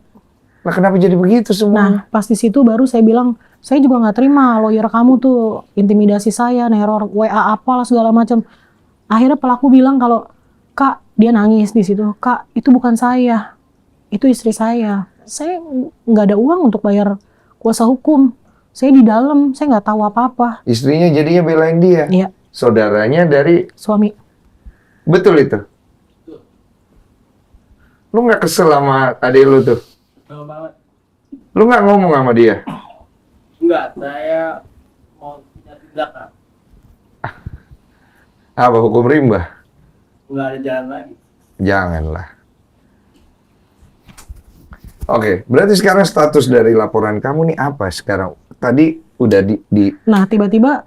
Nah, kenapa jadi begitu semua? Nah, pas di situ baru saya bilang, saya juga nggak terima lawyer kamu tuh intimidasi saya, neror, WA apalah segala macam. Akhirnya pelaku bilang kalau, Kak, dia nangis di situ. Kak, itu bukan saya, itu istri saya. Saya nggak ada uang untuk bayar kuasa hukum. Saya di dalam, saya nggak tahu apa-apa. Istrinya jadinya belain dia? Iya. Saudaranya dari? Suami. Betul itu? Lu nggak kesel sama adik lu tuh? Kesel banget. Lu nggak ngomong sama dia? Enggak, saya mau punya tindakan. Apa, hukum rimba? Nggak ada jalan lagi. Janganlah. Oke, berarti sekarang status dari laporan kamu nih apa sekarang? Tadi udah Nah, tiba-tiba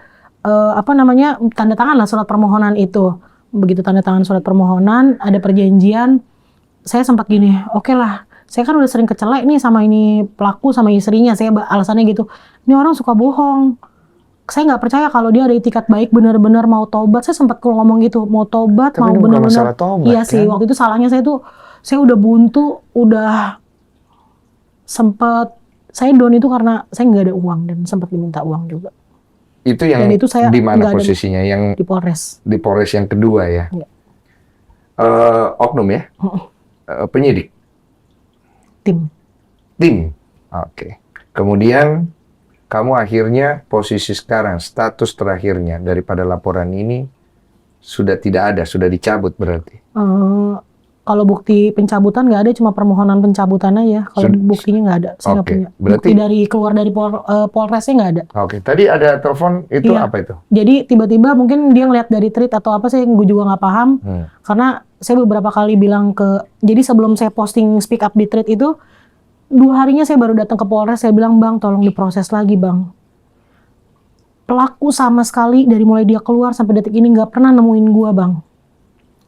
tanda tangan lah surat permohonan itu. Begitu tanda tangan surat permohonan, ada perjanjian. Saya sempat gini, oke lah, saya kan udah sering kecelek nih sama ini pelaku sama istrinya, saya alasannya gitu, ini orang suka bohong, saya nggak percaya kalau dia ada itikat baik benar-benar mau tobat. Saya sempat ngomong gitu, mau tobat, Tapi mau ini bukan benar-benar. masalah tobat, Iya sih, kan? waktu itu salahnya saya udah buntu, udah sempet saya down itu karena saya nggak ada uang dan sempat diminta uang juga Itu yang Dan itu saya di mana nggak ada posisinya? Yang di Polres. di Polres yang kedua ya? Iya. Oknum ya? Penyidik? Tim. Tim? Oke. Kemudian kamu akhirnya posisi sekarang, status terakhirnya daripada laporan ini sudah tidak ada, sudah dicabut berarti? Kalau bukti pencabutan nggak ada, cuma permohonan pencabutan aja. Kalau buktinya nggak ada, saya nggak Oke, punya. berarti- Bukti dari keluar dari Polresnya nggak ada. Oke, tadi ada telepon itu Iya. apa itu? Jadi tiba-tiba mungkin dia ngeliat dari tweet atau apa, gue juga nggak paham. Karena saya beberapa kali bilang jadi sebelum saya posting speak up di tweet itu, 2 harinya saya baru datang ke Polres, saya bilang, Bang, tolong diproses lagi, Bang. Pelaku sama sekali dari mulai dia keluar sampai detik ini nggak pernah nemuin gua, Bang.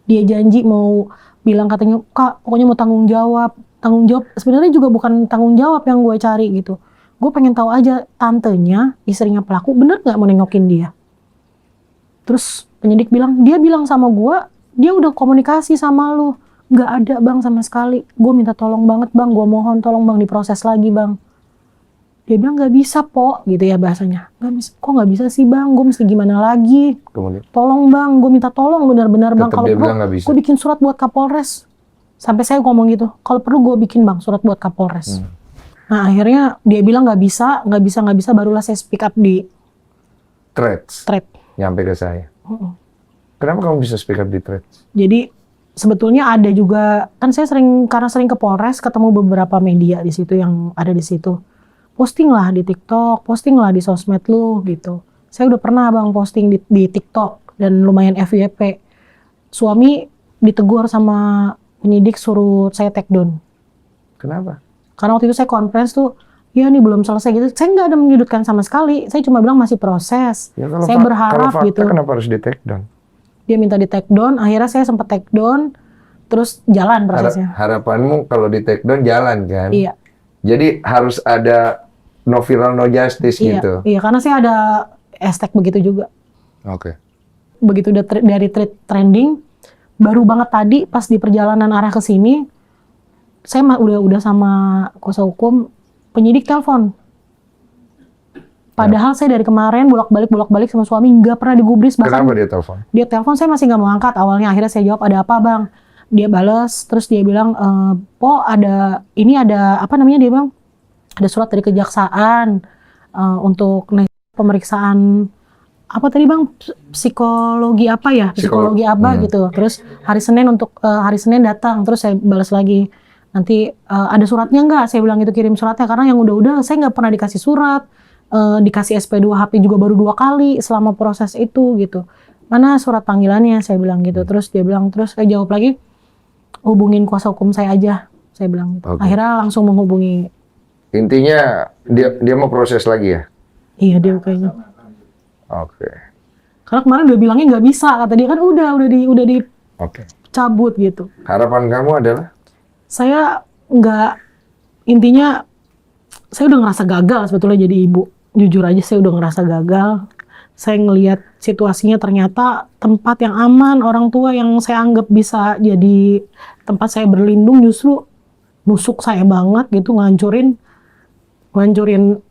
Dia janji mau bilang, katanya, Kak, pokoknya mau tanggung jawab. Tanggung jawab, sebenarnya juga bukan tanggung jawab yang gue cari gitu. Gue pengen tahu aja tantenya, istrinya pelaku, bener nggak mau nengokin dia. Terus penyidik bilang, dia bilang sama gue, dia udah komunikasi sama lu. Nggak ada, Bang, sama sekali. Gue minta tolong banget, Bang, gue mohon tolong, Bang, diproses lagi, Bang. Dia bilang, nggak bisa, Po, gitu ya bahasanya. Nggak bisa, kok nggak bisa sih, Bang, gue mesti gimana lagi? Kemudian Tolong, Bang, gue minta tolong benar-benar, Bang. tetap Kalau dia perlu, bilang nggak bisa. gue bikin surat buat Kapolres. Sampai saya ngomong gitu, kalau perlu gue bikin, Bang, surat buat Kapolres. Nah, akhirnya dia bilang nggak bisa, barulah saya speak up di Threads thread. nyampe ke saya. Kenapa kamu bisa speak up di Threads? Jadi sebetulnya ada juga, kan saya karena sering ke Polres, ketemu beberapa media di situ yang ada di situ. Posting lah di TikTok, posting lah di sosmed lu gitu. Saya udah pernah, Bang, posting di TikTok dan lumayan FYP. Suami ditegur sama penyidik suruh saya take down. Kenapa? Karena waktu itu saya conference tuh, ya nih belum selesai gitu. Saya nggak ada menyudutkan sama sekali. Saya cuma bilang masih proses. Ya, kalau Saya berharap kalau fakta, gitu. kenapa harus di take down? Dia minta di take down, akhirnya saya sempat take down, terus jalan prosesnya. Harapanmu kalau di take down jalan kan? Iya. Jadi harus ada no viral no justice Iya, gitu. iya, karena saya ada hashtag begitu juga. Oke. Begitu udah dari trending, baru banget tadi pas di perjalanan arah ke sini, saya udah sama kuasa hukum, penyidik telepon. Padahal saya dari kemarin bolak-balik sama suami nggak pernah digubris, bahkan Kenapa dia telepon? dia telepon saya masih nggak mau angkat awalnya. Akhirnya saya jawab, ada apa, Bang? Dia bales, terus dia bilang, Po, ada apa namanya, dia bilang ada surat dari kejaksaan untuk pemeriksaan apa tadi, Bang, psikologi apa ya, psikologi apa gitu. Terus hari Senin datang. Terus saya balas lagi, nanti ada suratnya nggak? Saya bilang itu, kirim suratnya, karena yang udah saya nggak pernah dikasih surat. Dikasih SP2 HP juga baru 2 kali selama proses itu gitu. Mana surat panggilannya, saya bilang gitu. Terus dia bilang, terus saya jawab lagi, hubungin kuasa hukum saya aja, saya bilang gitu. Oke. Akhirnya langsung menghubungi. Intinya dia mau proses lagi ya? Iya, dia kayaknya. Oke. Karena kemarin udah bilangnya nggak bisa, kata dia kan udah Oke. dicabut gitu. Harapan kamu adalah? Saya intinya saya udah ngerasa gagal sebetulnya jadi ibu. Jujur aja saya udah ngerasa gagal. Saya ngelihat situasinya ternyata tempat yang aman, orang tua yang saya anggap bisa jadi tempat saya berlindung justru nusuk saya banget gitu, ngancurin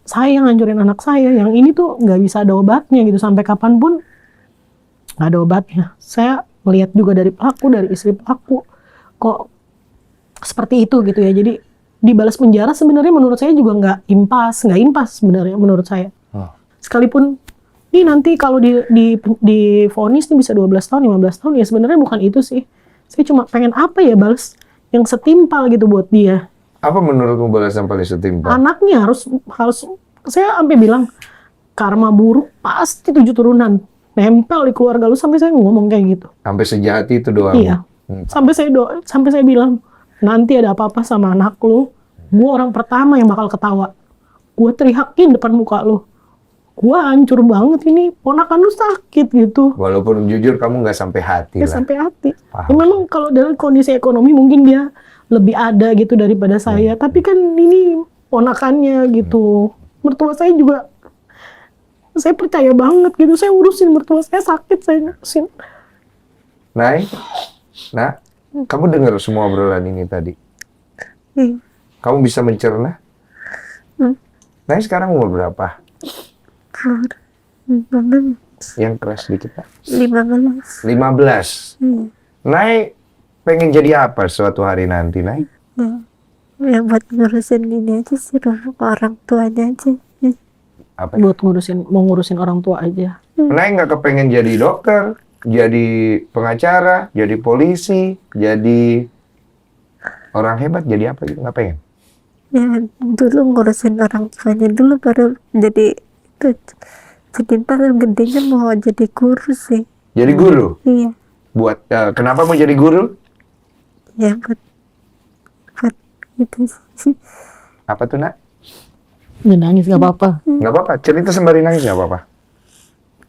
saya, ngancurin anak saya. Yang ini tuh nggak bisa ada obatnya gitu, sampai kapanpun nggak ada obatnya. Saya melihat juga dari pelaku, dari istri pelaku, kok seperti itu gitu ya. Jadi dibalas penjara sebenarnya menurut saya juga nggak impas sebenarnya menurut saya. Sekalipun ini nanti kalau di vonis nih bisa 12 tahun, 15 tahun, ya sebenarnya bukan itu sih. Saya cuma pengen apa ya, balas yang setimpal gitu buat dia. Apa menurutmu balasan paling setimpal? Anaknya harus saya sampai bilang karma buruk pasti 7 turunan nempel di keluarga lu, sampai saya ngomong kayak gitu. Sampai sejahat itu doamu? Iya. Sampai saya bilang, nanti ada apa-apa sama anak lu, gue orang pertama yang bakal ketawa. Gue teriakin depan muka lu. Gue hancur banget ini, ponakan lu sakit gitu. Walaupun jujur kamu nggak sampai hati Ya lah. sampai hati. Paham. Ya, memang kalau dalam kondisi ekonomi mungkin dia lebih ada gitu daripada saya. Tapi kan ini ponakannya gitu. Mertua saya juga, saya percaya banget gitu. Saya urusin mertua saya sakit, saya ngurusin. Nay, nak, kamu dengar semua obrolan ini tadi? Iya. Kamu bisa mencerna? Nay sekarang umur berapa? 15. Yang keras dikit, Pak. 15. 15. Nay pengen jadi apa suatu hari nanti, Nay? Ya buat ngurusin ini aja sih, orang tuanya aja. Apa? Buat mau ngurusin orang tua aja. Nay nggak kepengen jadi dokter, jadi pengacara, jadi polisi, jadi orang hebat, jadi apa gitu? Nggak pengen? Ya dulu ngurusin orang tuanya dulu, baru jadi itu. Jadi ntar gedenya mau jadi guru sih. Jadi guru? Iya. Buat kenapa mau jadi guru? Ya buat gitu sih. Apa tuh, Nak? Nggak nangis nggak apa-apa. Nggak apa-apa, cerita sembari nangis nggak apa-apa.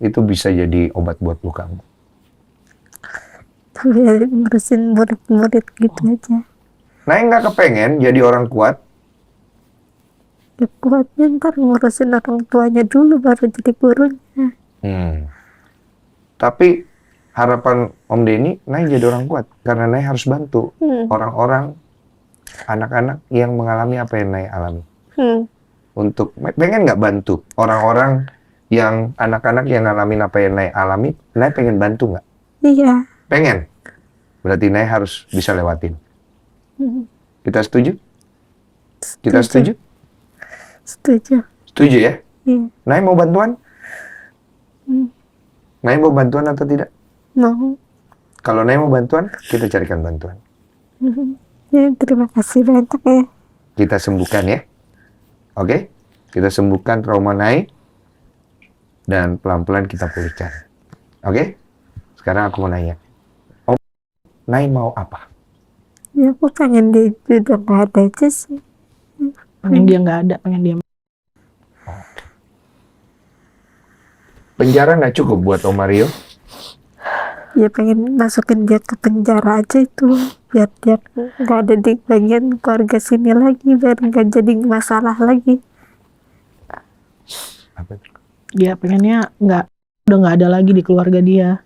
Itu bisa jadi obat buat lukamu. Tapi ya ngurusin murid-murid gitu aja. Nay nggak kepengen jadi orang kuat? Ya kuatnya ntar ngurusin orang tuanya dulu baru jadi gurunya. Tapi harapan Om Denny, Nay jadi orang kuat. Karena Nay harus bantu orang-orang, anak-anak yang mengalami apa yang Nay alami. Untuk, pengen nggak bantu orang-orang yang, anak-anak yang ngalamin apa yang Nay alami, Nay pengen bantu nggak? Iya. Pengen. Berarti Nay harus bisa lewatin. Kita setuju? Kita setuju? Setuju. Setuju ya? Iya. Nay mau bantuan? Nay mau bantuan atau tidak? Mau. Kalau Nay mau bantuan, kita carikan bantuan. Ya, terima kasih banyak ya. Kita sembuhkan ya. Oke? Kita sembuhkan trauma Nay. Dan pelan-pelan kita pulihkan. Oke? Sekarang aku mau nanya. Om, Nay mau apa? Ya aku pengen dia udah nggak ada aja sih. Pengen dia nggak ada, pengen dia. Penjara nggak cukup buat Om Mario? Ya pengen masukin dia ke penjara aja itu, biar dia nggak ada di bagian keluarga sini lagi, biar nggak jadi masalah lagi. Apa? Dia pengennya udah nggak ada lagi di keluarga dia.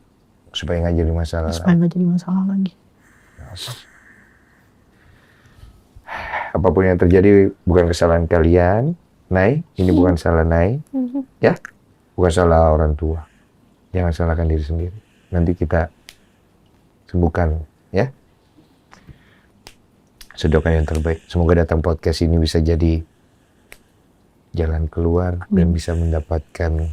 Supaya nggak jadi masalah. Supaya nggak jadi masalah lagi. Apapun yang terjadi bukan kesalahan kalian, Nay. Ini bukan salah Nay, ya, bukan salah orang tua. Jangan salahkan diri sendiri. Nanti kita sembuhkan, ya. Sedoakan yang terbaik. Semoga datang podcast ini bisa jadi jalan keluar dan bisa mendapatkan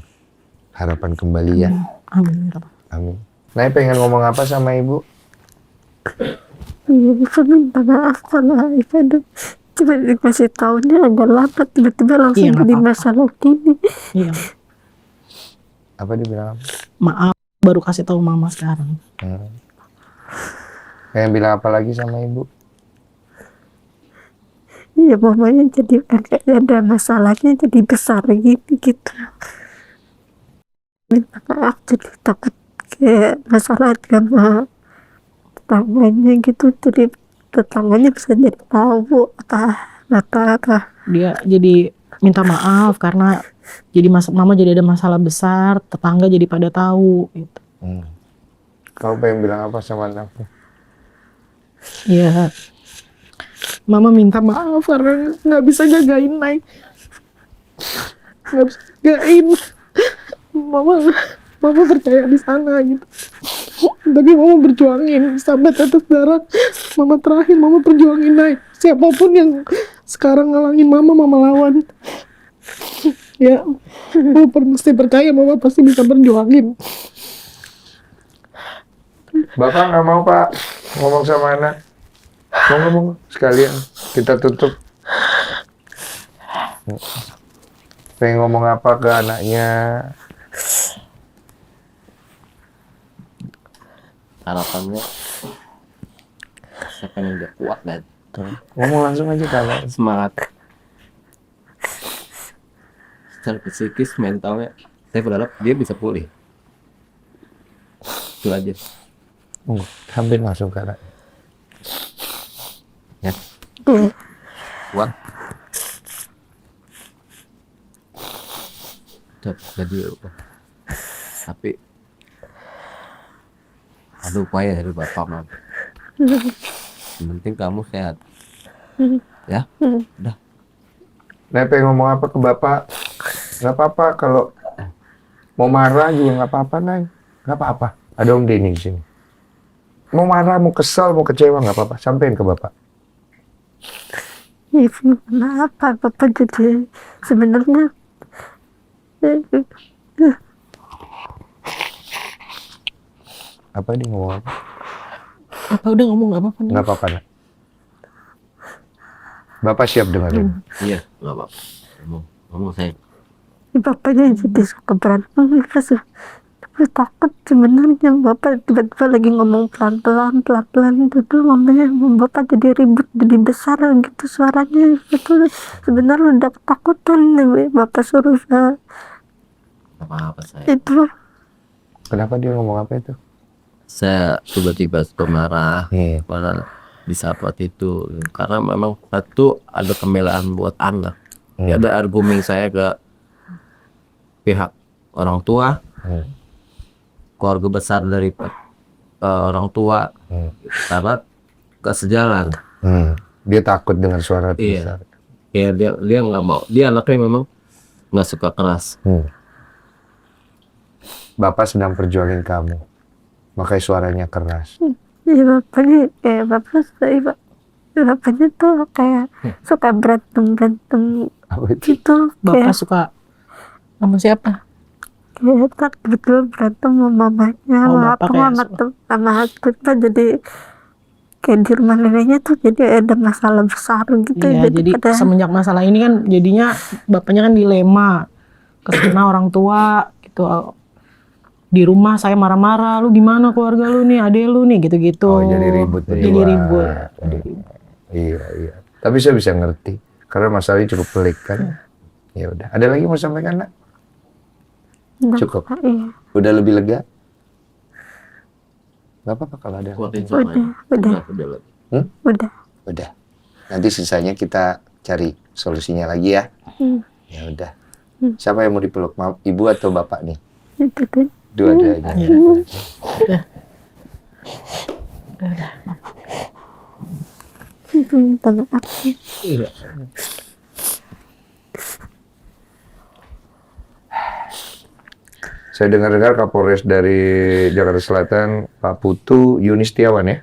harapan kembali ya. Amin. Amin. Nay pengen ngomong apa sama ibu? Iya, bisa minta maaf kalau Ibu cuma dikasih tahunya agak lambat, tiba-tiba langsung Iya, nggak jadi apa-apa. masalah gini. Iya. Apa dia bilang apa? Maaf, baru kasih tahu mama sekarang. Pengen bilang apa lagi sama ibu? Iya, mamanya jadi agak ada masalahnya jadi besar gitu. Minta maaf, jadi takut kayak masalah sama tetangganya gitu, jadi tetangganya bisa jadi tahu apa. Dia jadi minta maaf karena mama jadi ada masalah besar, tetangga jadi pada tahu gitu. Kau pengen bilang apa sama anakku? Iya. Mama minta maaf karena nggak bisa jagain Nay. Nggak bisa jagain. Mama percaya di sana gitu. Tapi mama berjuangin sahabat atas darah. Mama terakhir, mama perjuangin Nay. Siapapun yang sekarang ngalangin mama lawan. Ya, mama mesti percaya mama pasti bisa berjuangin. Bapak nggak mau Pak ngomong sama anak. Mau ngomong sekalian kita tutup. Pengen ngomong apa ke anaknya? Harapannya saya pengen dia kuat dan Ngomong langsung aja kalau. semangat secara psikis, mentalnya. Saya berharap dia bisa pulih, itu aja. Hampir masuk karena Ya. Iya. Kuat. Jadi tapi ada upaya dari bapak mah. Yang penting kamu sehat. Ya, udah. Nah, pengen ngomong apa ke bapak? Nggak apa-apa kalau mau marah juga nggak apa-apa, Nay. Nggak apa-apa. Ada Om Denny di sini. Mau marah, mau kesal, mau kecewa nggak apa-apa. Sampein ke bapak. Ibu kenapa Bapak jadi sebenarnya Apa dia ngomong apa? Apa udah ngomong nggak apa-apa nih? Nggak apa-apa, Nak. Bapak siap dengerin. Iya, nggak apa-apa. Ngomong saya. Bapaknya jadi suka berantem tapi takut sebenarnya Bapak tiba-tiba lagi ngomong pelan-pelan itu tuh ngomongnya Bapak jadi ribut jadi besar gitu suaranya itu sebenarnya udah ketakutan nih Bapak suruh Apa-apa saya. itu Kenapa dia ngomong apa itu? Saya tiba-tiba suka marah. Iya. Pada di saat waktu itu karena memang satu ada pembelaan buat anak. Ada argumen saya ke pihak orang tua, keluarga besar dari orang tua, karena gak sejalan. Dia takut dengan suara Iya. besar. Ya dia nggak mau. Dia anaknya memang nggak suka keras. Bapak sedang perjuangin kamu. Makanya suaranya keras. ya Bapaknya kayak Bapaknya tuh kayak suka berantem Apa itu? gitu Bapak kayak suka sama siapa? kayak tak betul berantem sama mamanya Oh, sama Bapak apa kayak sama husbandnya jadi kayak di rumah neneknya tuh jadi ada masalah besar gitu Iya, jadi pada semenjak masalah ini kan jadinya bapaknya kan dilema. Kesana orang tua gitu. Di rumah saya marah-marah, lu gimana keluarga lu nih, adek lu nih, gitu-gitu. Oh, jadi ribut Jadi berdua. ribut. Iya, iya. Tapi saya bisa ngerti. Karena masalahnya cukup pelik kan. Ya udah. Ada lagi mau sampaikan, Nak? Cukup. iya. Udah lebih lega? Gak apa-apa kalau ada. Kuatin udah udah. udah Udah. Nanti sisanya kita cari solusinya lagi ya. Ya udah. Siapa yang mau dipeluk? Ibu atau bapak nih? itu kan Dua-duanya. itu minta maaf Saya dengar-dengar Kapolres dari Jakarta Selatan, Pak Putu Yunistiawan ya,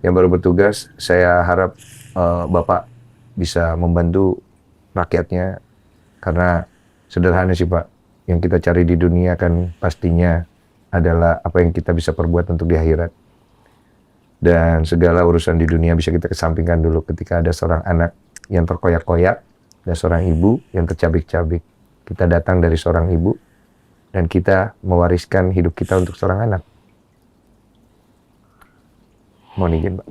yang baru bertugas. Saya harap Bapak bisa membantu rakyatnya, karena sederhana sih Pak, yang kita cari di dunia kan pastinya adalah apa yang kita bisa perbuat untuk di akhirat. Dan segala urusan di dunia bisa kita kesampingkan dulu ketika ada seorang anak yang terkoyak-koyak dan seorang ibu yang tercabik-cabik. Kita datang dari seorang ibu dan kita mewariskan hidup kita untuk seorang anak. Mohon izin, Pak.